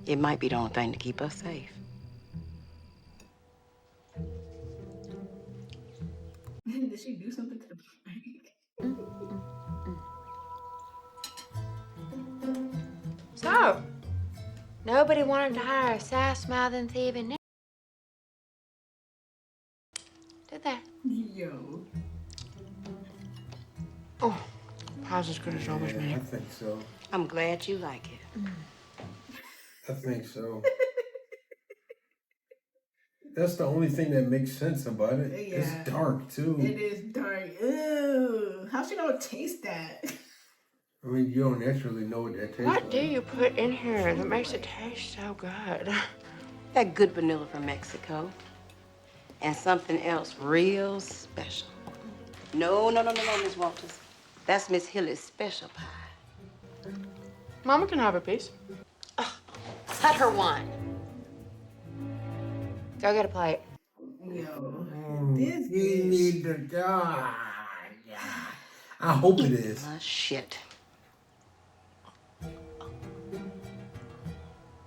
It might be the only thing to keep us safe. Did she do something to the mic? So, nobody wanted to hire a sass-mouthing, thieving did they? Yo. Oh, pie's as good as always, man. I think so. I'm glad you like it. I think so. That's the only thing that makes sense about it. Yeah. It's dark, too. It is dark. Ew. How she don't taste that? I mean, you don't naturally know what that tastes like. What do you put in here that makes it taste so good? That good vanilla from Mexico. And something else real special. No, Miss Walters. That's Miss Hilly's special pie. Mama can have a piece. Cut her one. Go get a plate. Yo. This you need to die. I hope it is. Shit.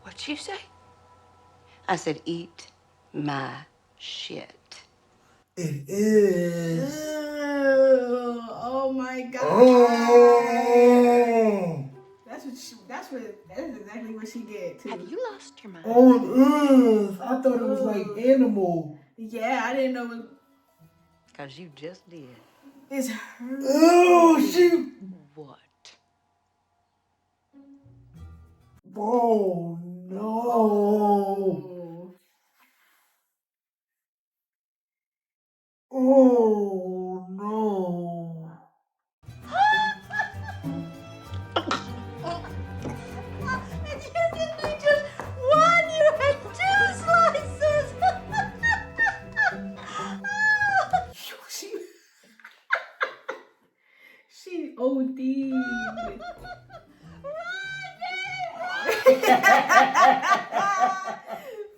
What'd you say? I said, eat my shit. It is. Ew. Oh my god. Oh. That's exactly what she did too. Have you lost your mind? Oh, it is. I thought it was like animal. Yeah, I didn't know it. Cause you just did. It's her. Oh, she. What? Oh no. Oh no. And you didn't eat just one, you had 2 slices. She OD'd. Right.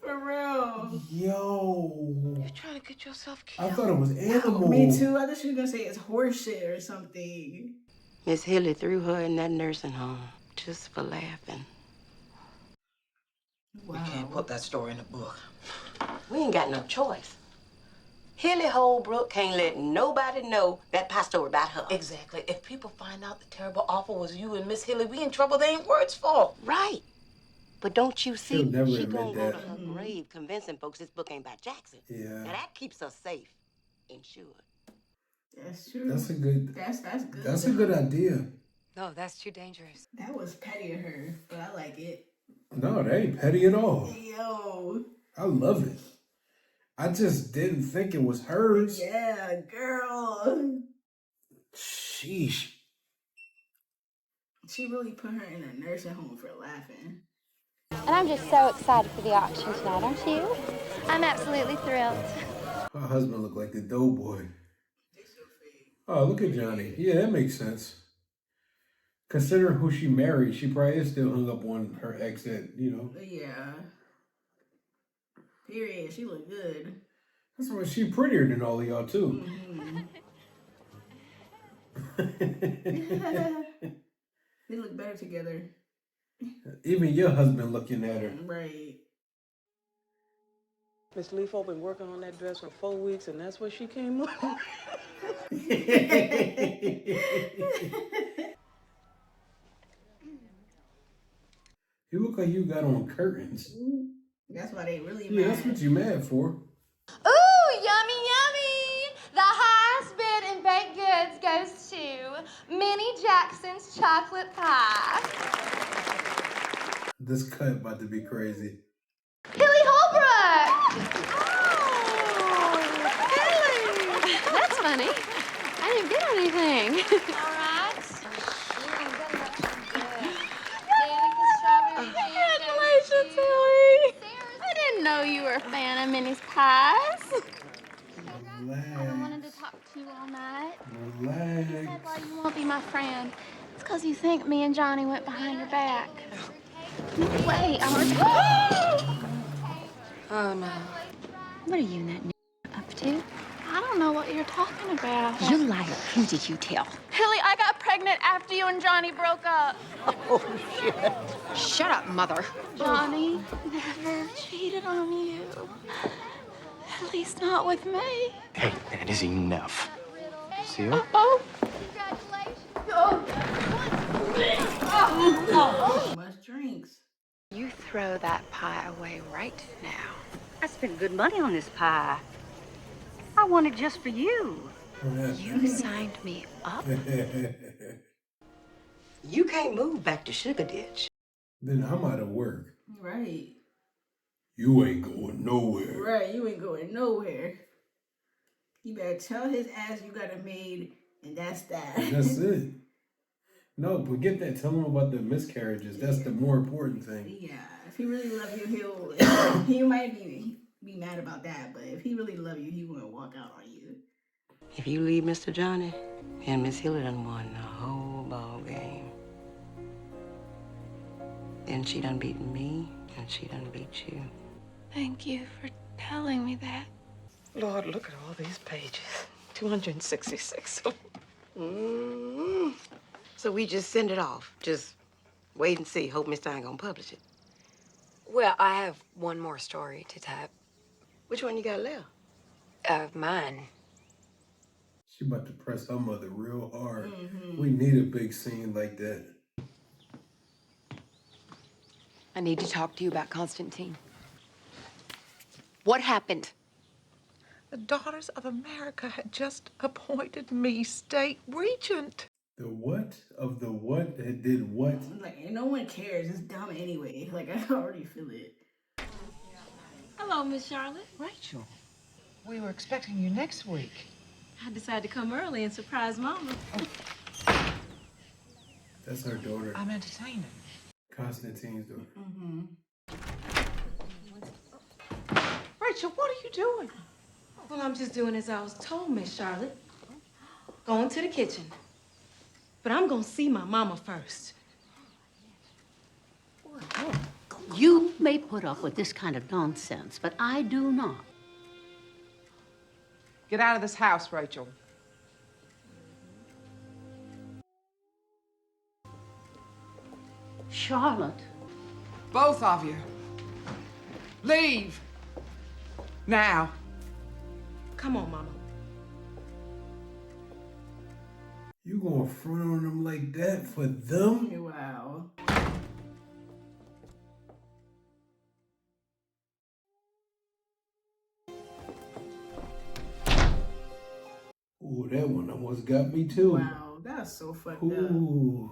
For real. Yo. You're trying to get yourself killed. I thought it was animal. Me too. I thought she was gonna say it's horse shit or something. Miss Hilly threw her in that nursing home just for laughing. Wow. We can't put that story in a book. We ain't got no choice. Hilly Holbrook can't let nobody know that pie story about her. Exactly. If people find out the terrible awful was you and Miss Hilly, we in trouble. They ain't words for. Right. But don't you see, She'll never she admit gonna go to that. her grave convincing folks this book ain't about Jackson. Yeah. Now that keeps her safe, insured. That's true. That's a good. That's good. That's a good idea. No, that's too dangerous. That was petty of her, but I like it. No, that ain't petty at all. Yo. I love it. I just didn't think it was hers. Yeah, girl. Sheesh. She really put her in a nursing home for laughing. And I'm just so excited for the auction tonight, aren't you? I'm absolutely thrilled. Her husband looked like the doughboy. Oh, look at Johnny. Yeah, that makes sense. Considering who she married, she probably is still hung up on her ex that, you know. Yeah. Period. She looked good. That's why she prettier than all of y'all, too. They look better together. Even your husband looking at her. Right. Miss Leafo been working on that dress for 4 weeks, and that's where she came up. You look like you got on curtains. That's why they really mad. Yeah, that's what you mad for. Ooh, yummy, yummy! The highest bid in baked goods goes to Minnie Jackson's chocolate pie. This cut about to be crazy. Hilly Holbrook! Oh, Hilly! That's funny. I didn't get anything. All right. Congratulations, Hilly. I didn't know you were a fan of Minnie's pies. I wanted to talk to you all night. Relax. You said why you won't be my friend. It's because you think me and Johnny went behind your back. Wait, Oh, no. What are you and that up to? I don't know what you're talking about. You liar. Who did you tell? Hilly, I got pregnant after you and Johnny broke up. Oh, shit. Shut up, Mother. Johnny never cheated on you. At least not with me. Hey, that is enough. Soooo? Oh. Much drinks. You throw that pie away right now. I spent good money on this pie. I want it just for you. You signed me up? You can't move back to Sugar Ditch. Then I'm out of work. Right. You ain't going nowhere. Right, you ain't going nowhere. You better tell his ass you got a maid, and that's that. And that's it. No, forget that. Tell him about the miscarriages. That's the more important thing. Yeah, if he really love you, he might be mad about that, but if he really love you, he won't walk out on you. If you leave Mr. Johnny, and Miss Hilly done won the whole ball game. Then she done beaten me, and she done beat you. Thank you for telling me that. Lord, look at all these pages. 266. Mm-hmm. So we just send it off. Just wait and see. Hope Miss ain't gonna publish it. Well, I have one more story to type. Which one you got left? Mine. She about to press her mother real hard. We need a big scene like that. I need to talk to you about Constantine. What happened? The Daughters of America had just appointed me state regent. The what of the what that did what? Like, no one cares. It's dumb anyway. Like, I already feel it. Hello, Miss Charlotte. Rachel, we were expecting you next week. I decided to come early and surprise Mama. That's her daughter. I'm entertaining. Constantine's daughter. Rachel, what are you doing? Well, I'm just doing as I was told, Miss Charlotte. Going to the kitchen. But I'm gonna see my mama first. Oh, may put up with this kind of nonsense, but I do not. Get out of this house, Rachel. Charlotte. Both of you. Leave. Now. Come on, Mama. You gonna front on them like that for them? Wow. Ooh, that one almost got me too. Wow, that's so fucked up. Ooh.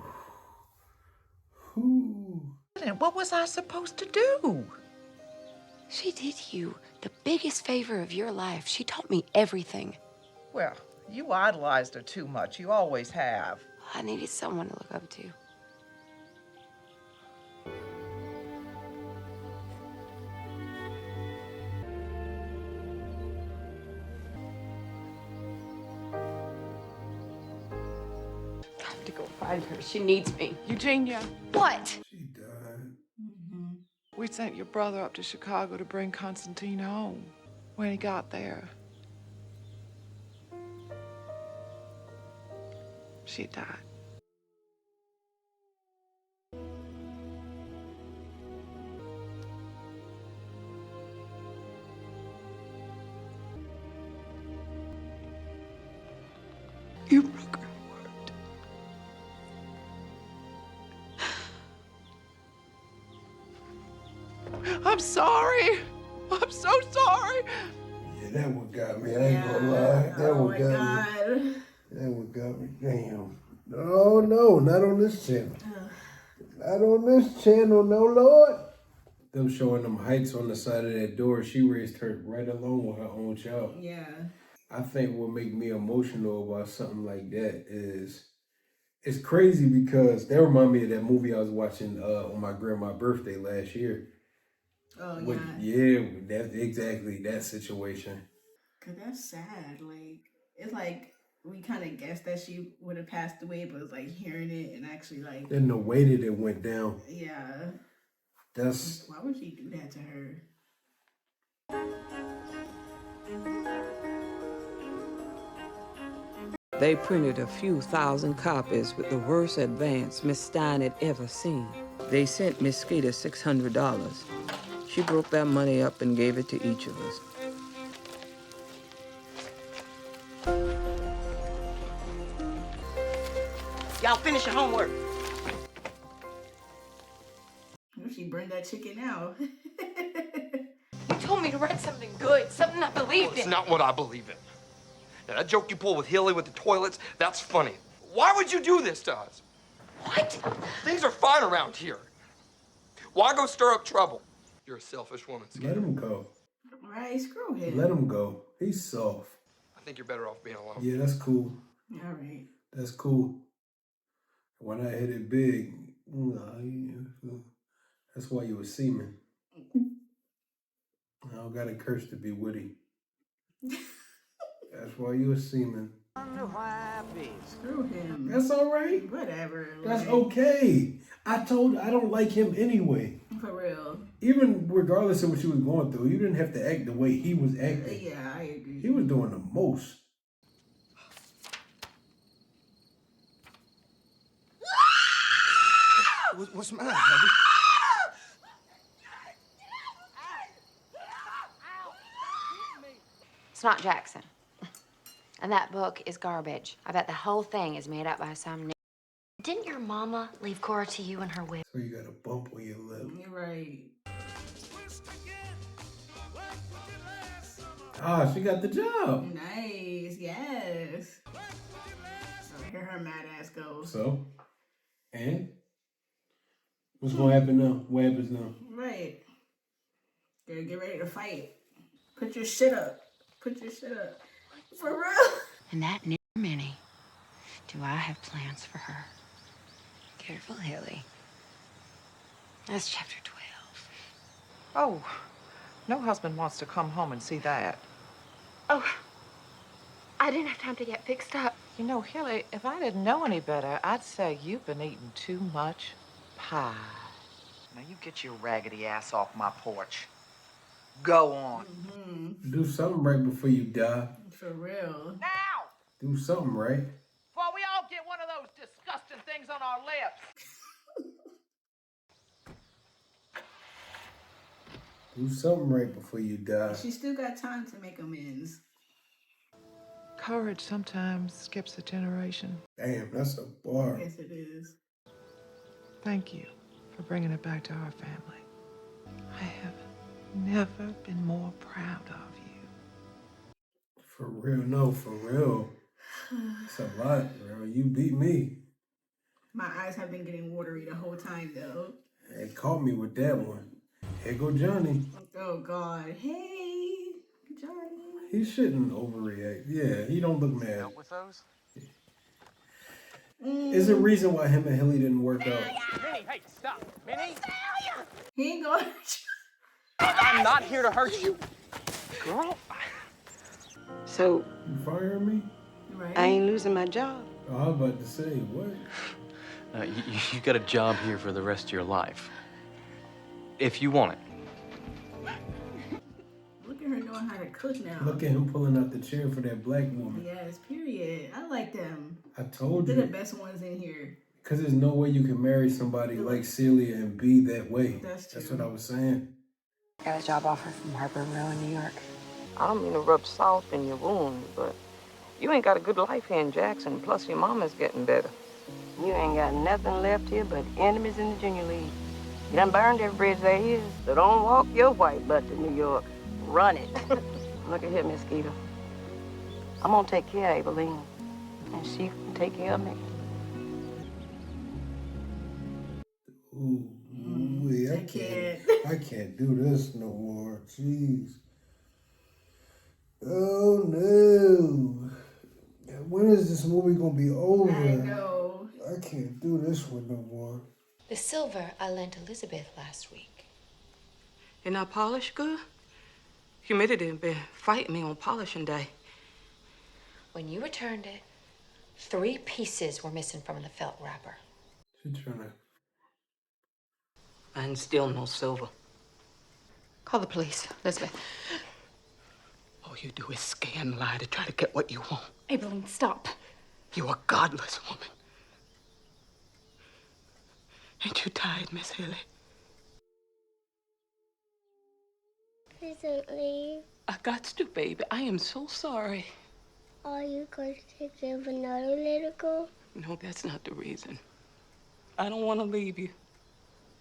Ooh. What was I supposed to do? She did you the biggest favor of your life. She taught me everything. Well, you idolized her too much. You always have. I needed someone to look up to. I have to go find her. She needs me. Eugenia. What? She died. We sent your brother up to Chicago to bring Constantine home. When he got there, she died. You broke her heart. I'm sorry. I'm so sorry. Yeah, that one got me. I ain't gonna lie. That one got God. me. That one got me. Damn. No, no, not on this channel. Not on this channel, no Lord. Them showing them heights on the side of that door, she raised her right along with her own child. Yeah. I think what make me emotional about something like that is it's crazy because that remind me of that movie I was watching on my grandma's birthday last year. Oh, yeah, that's exactly that situation. Cause that's sad. Like, it's like we kind of guessed that she would have passed away, but it's like hearing it and actually like. Then the way that it went down. Yeah. That's. Why would she do that to her? They printed a few thousand copies with the worst advance Miss Stein had ever seen. They sent Miss Skeeter $600. She broke that money up and gave it to each of us. Y'all finish your homework. What if she burned that chicken out? You told me to write something good, something I believed in. It's not what I believe in. Now, that joke you pulled with Hilly with the toilets, that's funny. Why would you do this to us? What? Things are fine around here. Why go stir up trouble? You're a selfish woman, Skeeter. Let him go. Right, screw him. Let him go. He's soft. I think you're better off being alone. Yeah, that's cool. All right. That's cool. When I hit it big, that's why you were seeming. I don't got a curse to be witty. That's why you were seeming. Screw him. That's all right. Whatever. That's like, okay. I don't like him anyway. For real. Even regardless of what you was going through, you didn't have to act the way he was acting. Yeah, I agree. He was doing the most. What's the matter, baby? It's not Jackson. And that book is garbage. I bet the whole thing is made up by some. Didn't your mama leave Cora to you in her will? So you got a bump on your lip. You're right. Ah, she got the job. Nice, yes. So here her mad ass goes. So, and what's gonna happen now? What happens now? Right. Gotta get ready to fight. Put your shit up. Put your shit up. For real. And that near Minnie, do I have plans for her? Careful, Hilly. That's chapter 12. Oh, no husband wants to come home and see that. Oh, I didn't have time to get fixed up. You know, Hilly, if I didn't know any better, I'd say you've been eating too much pie. Now you get your raggedy ass off my porch. Go on. Do something right before you die. For real. Now! Do something right. Before we all get one of those disgusting things on our lips. Do something right before you die. She still got time to make amends. Courage sometimes skips a generation. Damn, that's a bar. Yes, it is. Thank you for bringing it back to our family. I have never been more proud of you. For real, no, for real. It's a lot, bro. You beat me. My eyes have been getting watery the whole time, though. It caught me with that one. Here go Johnny. Oh, God. Hey, Johnny. He shouldn't overreact. Yeah, he don't look mad. Out with those? There's a reason why him and Hilly didn't work out. Minnie, hey, stop. Minnie? He ain't going. I'm not here to hurt you. Girl. So, You firing me? I ain't losing my job. Oh, I was about to say, what? You got a job here for the rest of your life. If you want it. Look at her knowing how to cook now. Look at him pulling out the chair for that black woman. Yes, period. I like them. I told They're you. the best ones in here. Because there's no way you can marry somebody like Celia and be that way. That's true. That's what I was saying. Got a job offer from Harper Row in New York. I don't mean to rub salt in your wound, but you ain't got a good life here in Jackson. Plus, your mama's getting better. You ain't got nothing left here but enemies in the junior league. You done burned every bridge there is, so don't walk your white butt to New York. Run it. Look at here, Miss Skeeter. I'm gonna take care of Aileen, and she can take care of me. Ooh, I can't do this no more. Jeez. Oh no. When is this movie gonna be over? I know. I can't do this one no more. The silver I lent Elizabeth last week. Isn't our polish good? Humidity been fighting me on polishing day. When you returned it, 3 pieces were missing from the felt wrapper. She trying to... And still no silver. Call the police, Elizabeth. All you do is scam and lie to try to get what you want. Aileen, stop. You a godless woman. Ain't you tired, Miss Hilly? Please don't leave. I got to, baby. I am so sorry. Are you going to take care of another little girl? No, that's not the reason. I don't want to leave you.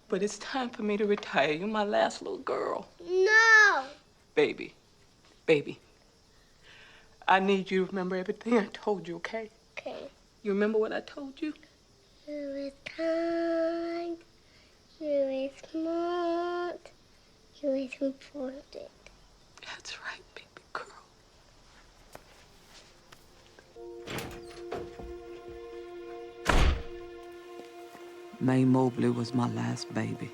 But it's time for me to retire. You're my last little girl. No! Baby. Baby. I need you to remember everything I told you, okay? Okay. You remember what I told you? You is kind. You is smart. You is important. That's right, baby girl. Mae Mobley was my last baby.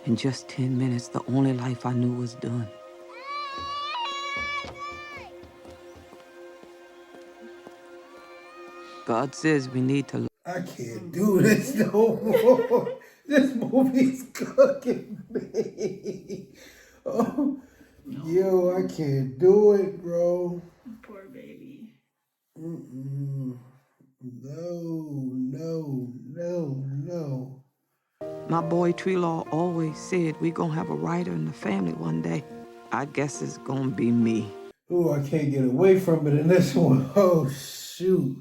In just 10 minutes, the only life I knew was done. God says we need to... I can't do this no more. This movie's cooking me. Oh, yo, I can't do it, bro. Poor baby. No, no, no, no. My boy Treelaw always said we gonna have a writer in the family one day. I guess it's gonna be me. Oh, I can't get away from it in this one. Oh, shoot.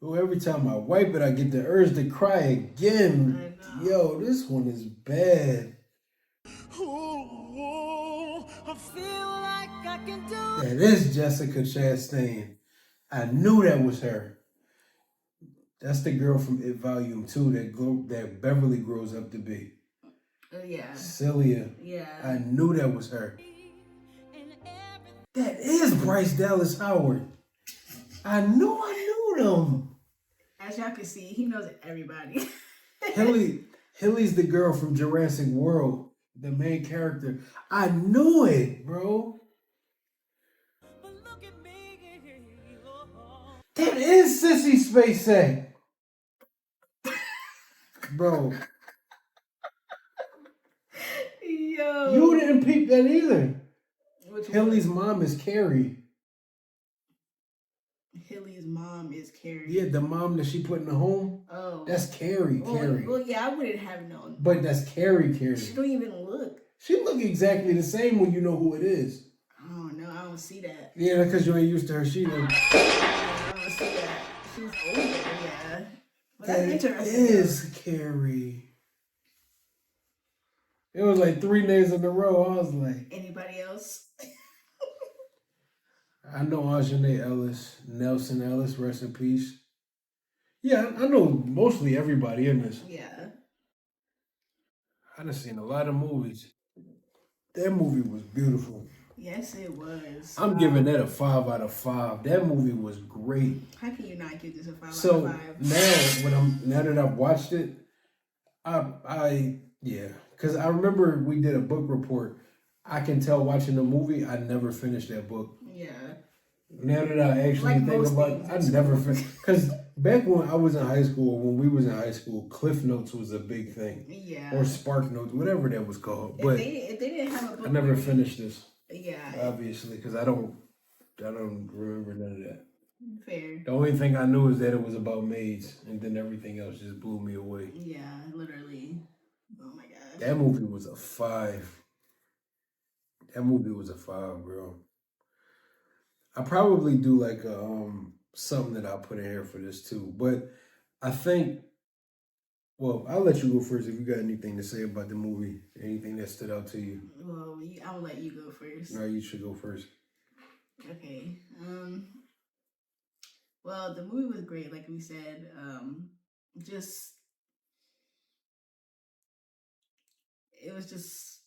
Oh, every time I wipe it, I get the urge to cry again. Yo, this one is bad. That is Jessica Chastain. I knew that was her. That's the girl from It Volume 2 that Beverly grows up to be. Yeah. Celia. Yeah. I knew that was her. That is Bryce Dallas Howard. I knew them. As y'all can see, he knows everybody. Hilly's the girl from Jurassic World, the main character. I knew it, bro. That is Sissy Spacek. Bro. Yo. You didn't peep that either. Which Hilly's one? mom is Carrie. Hilly's mom is Carrie. Yeah, the mom that she put in the home. Oh. That's Carrie. Carrie. Well, yeah, I wouldn't have known. But that's Carrie. She don't even look. She look exactly the same when you know who it is. Oh, no, I don't see that. Yeah, because you ain't used to her. She look. I don't see that. She's older, yeah. But that's That interesting. is Carrie. It was like 3 days in a row. I was like, Anybody else? I know Ajane Ellis, Nelson Ellis, rest in peace. Yeah, I know mostly everybody in this. Yeah. I done seen a lot of movies. That movie was beautiful. Yes, it was. I'm giving that a 5 out of 5. That movie was great. How can you not give this a 5 So out of 5? now that I've watched it, because I remember we did a book report. I can tell watching the movie, I never finished that book. Yeah. Now that I actually Like think most about it, I never finished. Because back when I was in high school, when we was in high school, Cliff Notes was a big thing. Yeah. Or Spark Notes, whatever that was called. If But they didn't have a book I never report- finished this. Yeah. Obviously, because I don't remember none of that. Fair. The only thing I knew is that it was about maids, and then everything else just blew me away. Yeah, literally. Oh my gosh. That movie was a 5. That movie was a 5, bro. I probably do like something that I'll put in here for this too. But I think, well, I'll let you go first if you got anything to say about the movie, anything that stood out to you. Well, I'll let you go first. No, you should go first. Okay. Well, the movie was great, like we said. Just it was just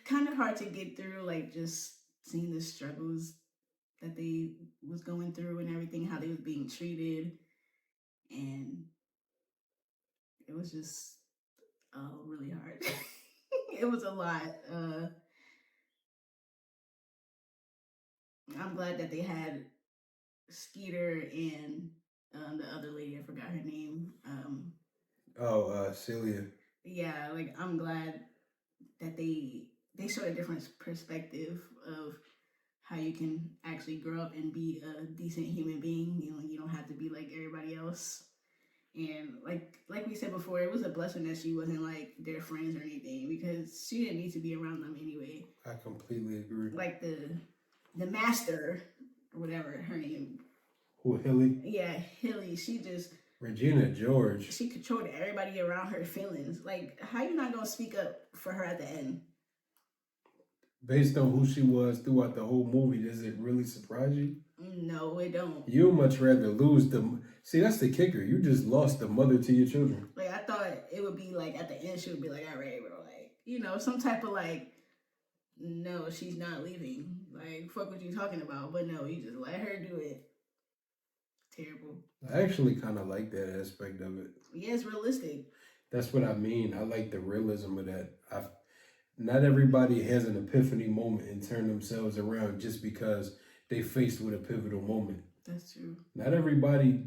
kind of hard to get through, like just seeing the struggles that they was going through and everything, how they was being treated, and it was just really hard. It was a lot. I'm glad that they had Skeeter and the other lady, I forgot her name. Celia. Yeah, like I'm glad that they showed a different perspective of how you can actually grow up and be a decent human being. You know, you don't have to be like everybody else. And like we said before, it was a blessing that she wasn't like their friends or anything, because she didn't need to be around them anyway. I completely agree. Like the master or whatever her name. Who, Hilly? Yeah, Hilly. She just Regina George. she controlled everybody around her feelings. Like, how you not gonna speak up for her at the end? Based on who she was throughout the whole movie, does it really surprise you? No, it don't. You'd much rather lose the... See, that's the kicker. You just lost the mother to your children. Like, I thought it would be like at the end she would be like, all right, bro, like, you know, some type of like, no, she's not leaving. Like, fuck what you talking about. But no, you just let her do it. Terrible. I actually kind of like that aspect of it. Yeah, it's realistic. That's what I mean. I like the realism of that. Not everybody has an epiphany moment and turn themselves around just because they faced with a pivotal moment. That's true. Not everybody,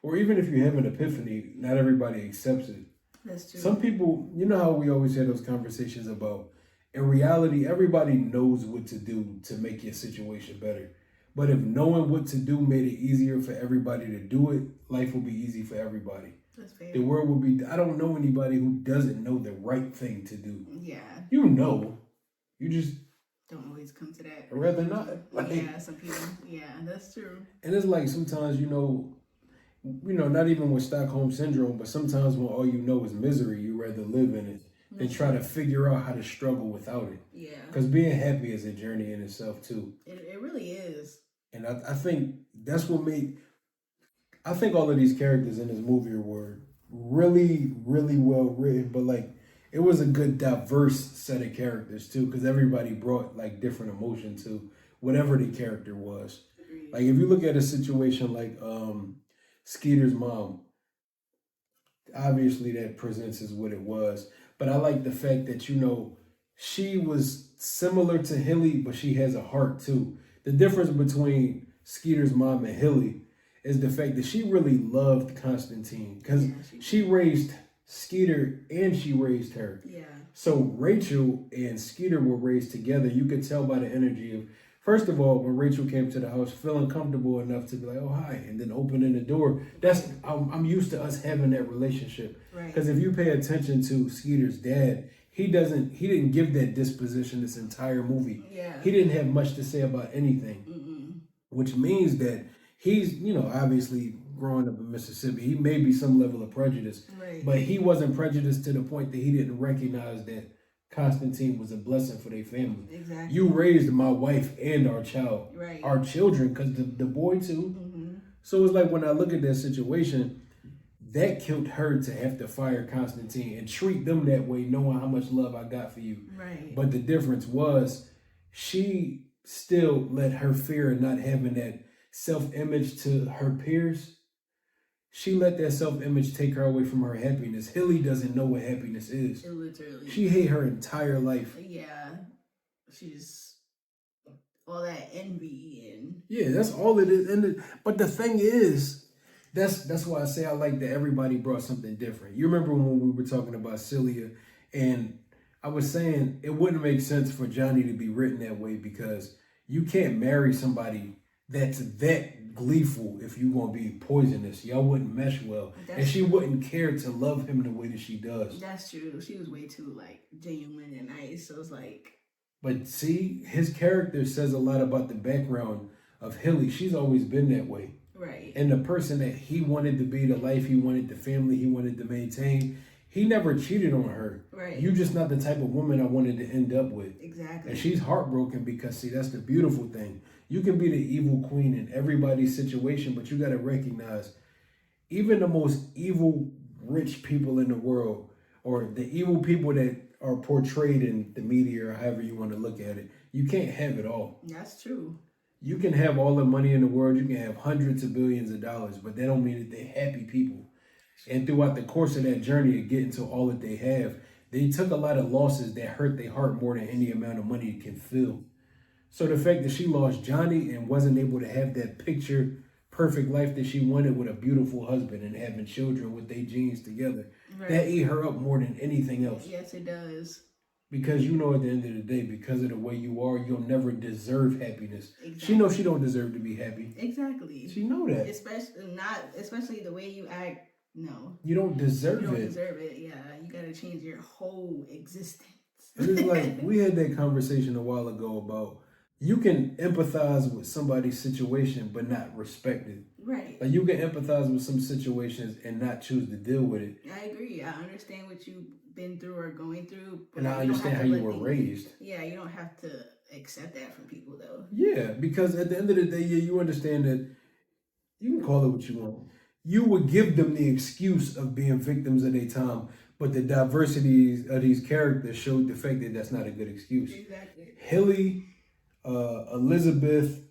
or even if you have an epiphany, not everybody accepts it. That's true. Some people, you know how we always have those conversations about, in reality, everybody knows what to do to make your situation better. But if knowing what to do made it easier for everybody to do it, life would be easy for everybody. That's fair. The world would be, I don't know anybody who doesn't know the right thing to do. Yeah. You know. You just don't always come to that. I'd rather not. Like, yeah, some people. Yeah, that's true. and it's like sometimes, you know, not even with Stockholm Syndrome, but sometimes when all you know is misery, you rather live in it than try to figure out how to struggle without it. Yeah. Because being happy is a journey in itself, too. It really is. And I think that's what made... I think all of these characters in this movie were really, really well written, but like it was a good diverse set of characters too, because everybody brought like different emotion to whatever the character was. Like if you look at a situation like Skeeter's mom, obviously that presents as what it was, but I like the fact that, you know, she was similar to Hilly, but she has a heart too. The difference between Skeeter's mom and Hilly is the fact that she really loved Constantine because she raised Skeeter and she raised her. Yeah. So Rachel and Skeeter were raised together. You could tell by the energy of, first of all, when Rachel came to the house, feeling comfortable enough to be like, "Oh, hi," and then opening the door. I'm used to us having that relationship. Because if you pay attention to Skeeter's dad, he didn't give that disposition this entire movie. Yeah. He didn't have much to say about anything, which means that he's, obviously growing up in Mississippi, he may be some level of prejudice, but he wasn't prejudiced to the point that he didn't recognize that Constantine was a blessing for their family. Exactly. You raised my wife and our child, Right. our children, because the boy too. So it's like when I look at that situation, that killed her to have to fire Constantine and treat them that way, knowing how much love I got for you. Right. But the difference was she still let her fear of not having that self-image to her peers. She let that self-image take her away from her happiness. Hilly doesn't know what happiness is. Literally. She hate her entire life. Yeah. She's all that envy and... Yeah, that's all it is. But the thing is, that's why I say I like that everybody brought something different. You remember when we were talking about Celia, and I was saying it wouldn't make sense for Johnny to be written that way because you can't marry somebody that's that gleeful if you gonna be poisonous. Y'all wouldn't mesh well. And she wouldn't care to love him the way that she does. That's true. She was way too genuine and nice. So it's like... But see, his character says a lot about the background of Hilly. She's always been that way. Right. And the person that he wanted to be, the life he wanted, the family he wanted to maintain, he never cheated on her. Right. You just not the type of woman I wanted to end up with. Exactly. And she's heartbroken because, see, that's the beautiful thing. You can be the evil queen in everybody's situation, but you got to recognize even the most evil, rich people in the world, or the evil people that are portrayed in the media or however you want to look at it, you can't have it all. That's true. You can have all the money in the world, you can have hundreds of billions of dollars, but that don't mean that they're happy people. And throughout the course of that journey of getting to all that they have, they took a lot of losses that hurt their heart more than any amount of money can fill. So the fact that she lost Johnny and wasn't able to have that picture perfect life that she wanted with a beautiful husband and having children with their genes together, that ate her up more than anything else. Yes, it does. Because at the end of the day, because of the way you are, you'll never deserve happiness. Exactly. She knows she don't deserve to be happy. Exactly. She know that. Especially the way you act. No. You don't deserve it. You don't deserve it. Yeah, you gotta change your whole existence. And it's like we had that conversation a while ago about you can empathize with somebody's situation but not respect it. Right. Like you can empathize with some situations and not choose to deal with it. I agree. I understand what you've been through or going through. But And I understand how you were raised. Yeah, you don't have to accept that from people though. Yeah, because at the end of the day, you understand that you can call it what you want. You would give them the excuse of being victims of their time, but the diversity of these characters showed the fact that that's not a good excuse. Exactly. Hilly, Elizabeth,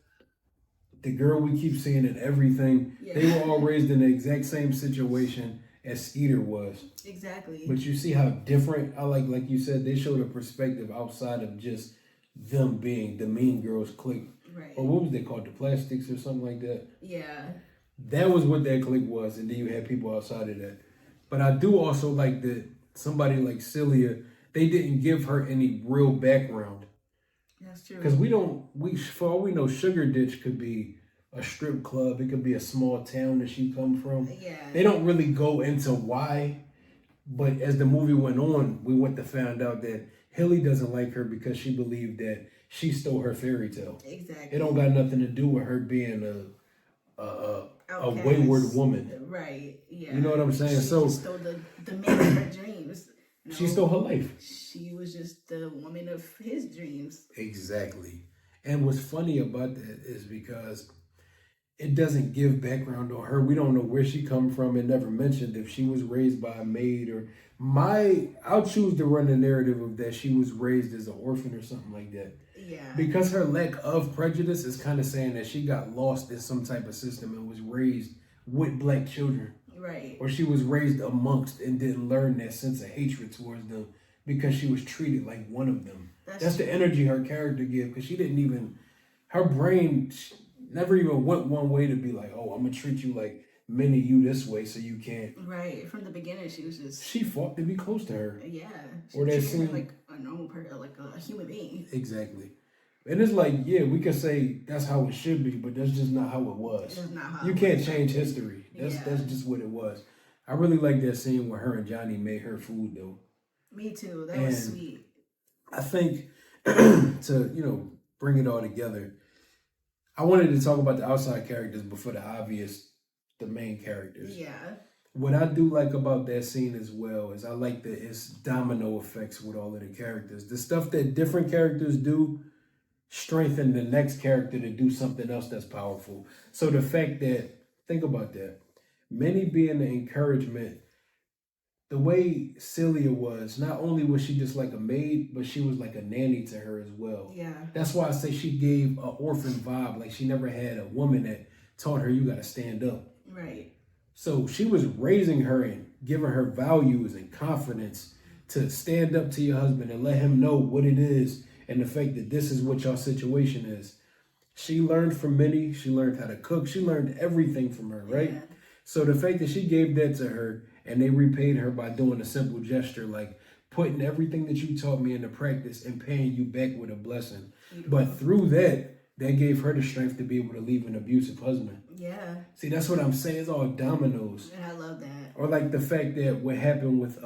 the girl we keep seeing in everything, they were all raised in the exact same situation as Skeeter was. Exactly. But you see how different, like you said, they showed a perspective outside of just them being the Mean Girls clique. Right. Or what was they called? The Plastics or something like that? Yeah. That was what that clique was, and then you had people outside of that. But I do also like that somebody like Celia, they didn't give her any real background. That's true. Because for all we know, Sugar Ditch could be a strip club. It could be a small town that she come from. Yeah. They don't really go into why. But as the movie went on, we went to find out that Hilly doesn't like her because she believed that she stole her fairy tale. Exactly. It don't got nothing to do with her being a wayward woman. Right. Yeah. You know what I'm saying? She just stole the man of her dreams. No, she stole her life. She was just the woman of his dreams. Exactly. And what's funny about that is because it doesn't give background on her. We don't know where she come from. It never mentioned if she was raised by a maid or I'll choose to run the narrative of that she was raised as an orphan or something like that. Yeah. Because her lack of prejudice is kind of saying that she got lost in some type of system and was raised with black children. Right. Or she was raised amongst and didn't learn that sense of hatred towards them because she was treated like one of them. That's the energy her character gave because she didn't even, her brain, Never even went one way to be like, oh, I'm gonna treat you like many you this way so you can't. Right. From the beginning, she was just. She fought to be close to her. Yeah. She Or that treated her scene. like a normal person, like a human being. Exactly. And it's like, yeah, we can say that's how it should be, but that's just not how it was. That's not how you it can't was. change history. That's just what it was. I really like that scene where her and Johnny made her food though. Me too. That was sweet. I think to, bring it all together, I wanted to talk about the outside characters before the main characters. Yeah. What I do like about that scene as well is I like that it's domino effects with all of the characters. The stuff that different characters do strengthen the next character to do something else that's powerful. So the fact that, think about that, Minnie being the encouragement, the way Celia was, not only was she just like a maid, but she was like a nanny to her as well. Yeah. That's why I say she gave an orphan vibe. Like she never had a woman that taught her you got to stand up. Right. So she was raising her and giving her values and confidence to stand up to your husband and let him know what it is and the fact that this is what your situation is. She learned from Minnie. She learned how to cook. She learned everything from her, right? Yeah. So the fact that she gave that to her and they repaid her by doing a simple gesture like putting everything that you taught me into practice and paying you back with a blessing. But through that gave her the strength to be able to leave an abusive husband. Yeah. See, that's what I'm saying. It's all dominoes. And I love that. Or like the fact that what happened with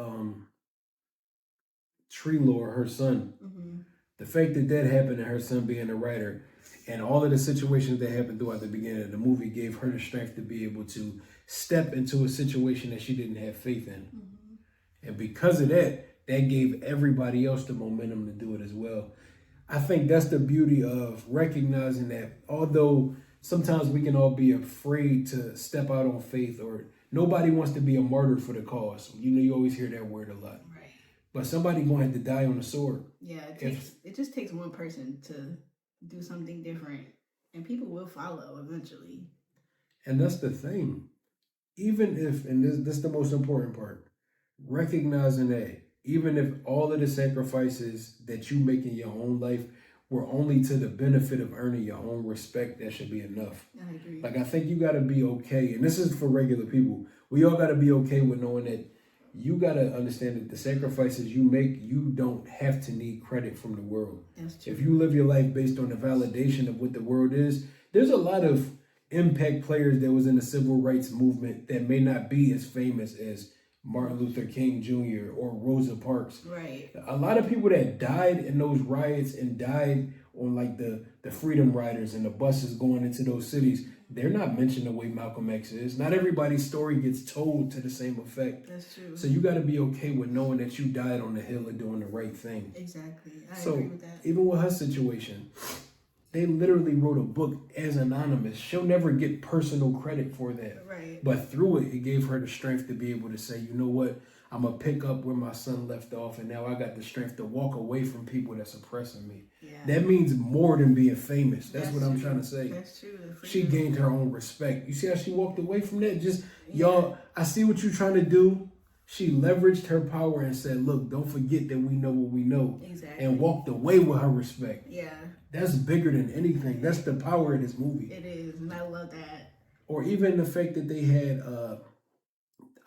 Treelor, her son. Mm-hmm. The fact that happened and her son being a writer and all of the situations that happened throughout the beginning of the movie gave her the strength to be able to step into a situation that she didn't have faith in. Mm-hmm. And because of that gave everybody else the momentum to do it as well. I think that's the beauty of recognizing that although sometimes we can all be afraid to step out on faith or nobody wants to be a martyr for the cause. You always hear that word a lot. Right. But somebody going to have to die on the sword. Yeah, it just takes one person to do something different and people will follow eventually. And that's the thing. Even if, and this is the most important part, recognizing that even if all of the sacrifices that you make in your own life were only to the benefit of earning your own respect, that should be enough. I agree. Like, I think you got to be okay. And this is for regular people. We all got to be okay with knowing that you got to understand that the sacrifices you make, you don't have to need credit from the world. That's true. If you live your life based on the validation of what the world is, there's a lot of impact players that was in the civil rights movement that may not be as famous as Martin Luther King Jr. or Rosa Parks. Right. A lot of people that died in those riots and died on like the Freedom Riders and the buses going into those cities, they're not mentioned the way Malcolm X is. Not everybody's story gets told to the same effect. That's true. So you got to be okay with knowing that you died on the hill of doing the right thing. Exactly. I agree with that. Even with her situation, they literally wrote a book as anonymous. She'll never get personal credit for that. Right. But through it gave her the strength to be able to say, you know what? I'm going to pick up where my son left off, and now I got the strength to walk away from people that's oppressing me. Yeah. That means more than being famous. That's what I'm trying to say. That's true. She gained her own respect. You see how she walked away from that? Just, y'all, I see what you're trying to do. She leveraged her power and said, look, don't forget that we know what we know. Exactly. And walked away with her respect. Yeah. That's bigger than anything. That's the power of this movie. It is, and I love that. Or even the fact that they had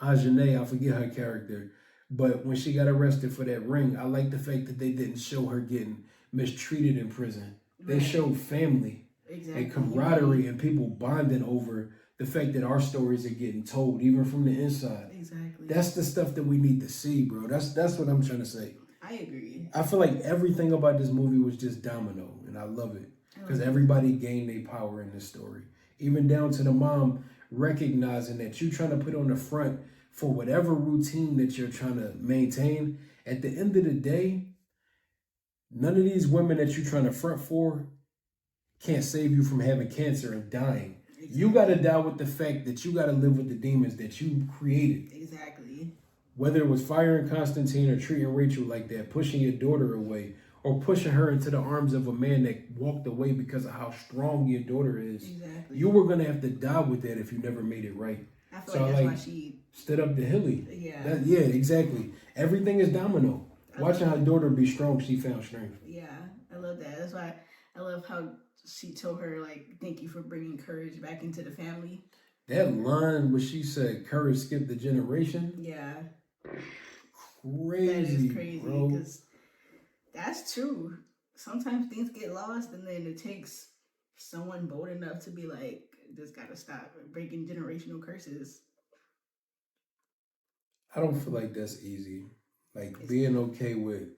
Ajane, I forget her character, but when she got arrested for that ring, I like the fact that they didn't show her getting mistreated in prison. They showed family and camaraderie and people bonding over the fact that our stories are getting told, even from the inside. Exactly. That's the stuff that we need to see, bro. That's what I'm trying to say. I agree. I feel like everything about this movie was just domino, and I love it because everybody gained their power in this story. Even down to the mom recognizing that you're trying to put on the front for whatever routine that you're trying to maintain. At the end of the day, none of these women that you're trying to front for can't save you from having cancer and dying. Exactly. You got to die with the fact that you got to live with the demons that you created. Exactly. Whether it was firing Constantine or treating Rachel like that, pushing your daughter away, or pushing her into the arms of a man that walked away because of how strong your daughter is. Exactly. You were going to have to die with that if you never made it right. I feel like that's why she stood up to Hilly. Yeah. Yeah, exactly. Everything is domino. Watching her daughter be strong, she found strength. Yeah, I love that. That's why I love how she told her, like, thank you for bringing courage back into the family. That line where she said, courage skipped the generation. Yeah. Crazy, that is crazy, bro. because that's true. Sometimes things get lost, and then it takes someone bold enough to be like, this gotta stop breaking generational curses. I don't feel like that's easy. Like, being okay with,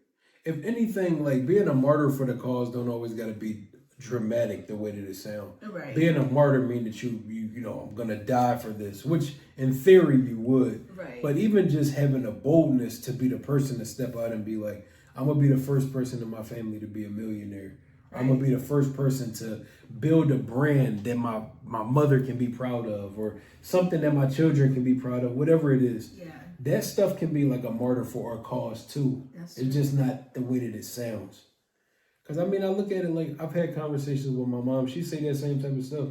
if anything, like, being a martyr for the cause don't always gotta be dramatic the way that it sounds. Right. Being a martyr mean that you know, I'm gonna die for this, which in theory you would. Right. But even just having the boldness to be the person to step out and be like, I'm gonna be the first person in my family to be a millionaire. Right. I'm gonna be the first person to build a brand that my mother can be proud of, or something that my children can be proud of, whatever it is. Yeah. That stuff can be like a martyr for our cause too. That's it's just not the way that it sounds. Because I mean, I look at it like, I've had conversations with my mom. She say that same type of stuff.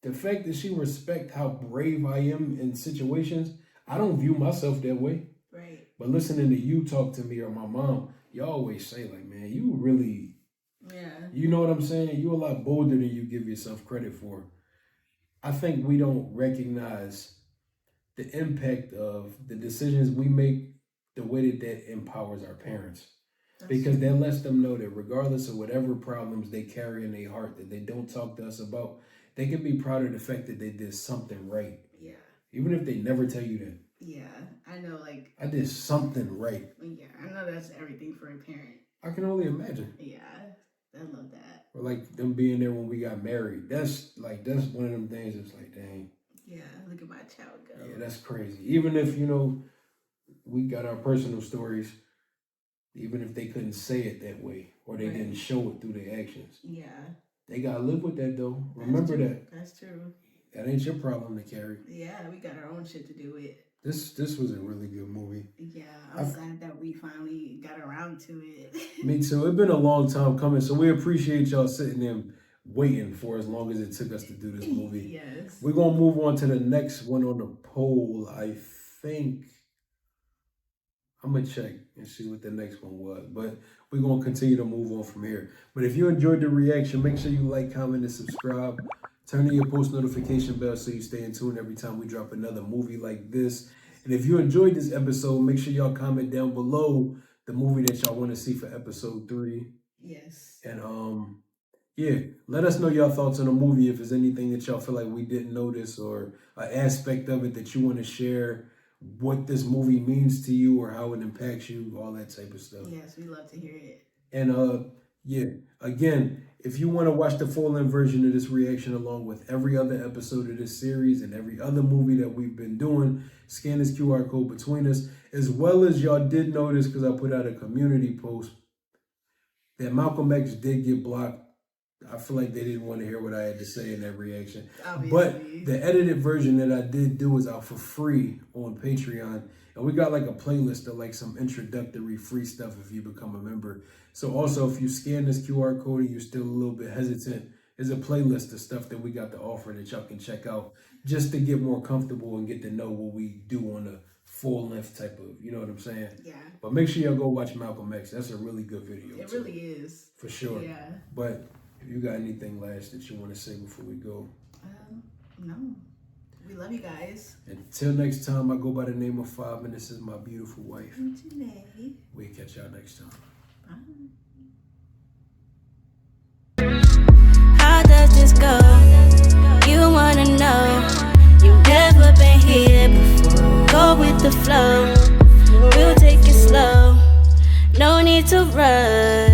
The fact that she respect how brave I am in situations, I don't view myself that way. Right. But listening to you talk to me or my mom, you always say like, man, you really, you know what I'm saying? You're a lot bolder than you give yourself credit for. I think we don't recognize the impact of the decisions we make, the way that empowers our parents. Because that lets them know that regardless of whatever problems they carry in their heart that they don't talk to us about, they can be proud of the fact that they did something right. Yeah. Even if they never tell you that. Yeah, I know, like, I did something right. Yeah, I know that's everything for a parent. I can only imagine. Yeah, I love that. Or like them being there when we got married. That's one of them things that's like, dang. Yeah, look at my child go. Yeah, that's crazy. Even if, you know, we got our personal stories, even if they couldn't say it that way, or they didn't show it through their actions. Yeah. They gotta live with that though. Remember that. That's true. That ain't your problem to carry. Yeah, we got our own shit to do with. This was a really good movie. Yeah, I'm glad that we finally got around to it. Me too. It's been a long time coming, so we appreciate y'all sitting there waiting for as long as it took us to do this movie. Yes. We're gonna move on to the next one on the poll. I think I'm gonna check and see what the next one was, but we're gonna continue to move on from here. But if you enjoyed the reaction, make sure you like, comment, and subscribe. Turn on your post notification bell so you stay in tune every time we drop another movie like this. And if you enjoyed this episode, make sure y'all comment down below the movie that y'all want to see for episode 3. Yes. And yeah, let us know your thoughts on the movie. If there's anything that y'all feel like we didn't notice, or an aspect of it that you want to share, what this movie means to you or how it impacts you, all that type of stuff. Yes, we love to hear it. And yeah, again, if you want to watch the full-length version of this reaction along with every other episode of this series and every other movie that we've been doing, scan this QR code between us. As well as y'all did notice, because I put out a community post, that Malcolm X did get blocked. I feel like they didn't want to hear what I had to say in that reaction. Obviously. But the edited version that I did do is out for free on Patreon. And we got like a playlist of like some introductory free stuff if you become a member. So also, if you scan this QR code and you're still a little bit hesitant, there's a playlist of stuff that we got to offer that y'all can check out just to get more comfortable and get to know what we do on a full-length type of, you know what I'm saying? Yeah. But make sure y'all go watch Malcolm X. That's a really good video. It really is. For sure. Yeah. But if you got anything last that you want to say before we go? No. We love you guys. Until next time, I go by the name of 5, and this is my beautiful wife. Janae. We'll catch y'all next time. Bye. How does this go? You wanna know? You've never been here before. Go with the flow. We'll take it slow. No need to rush.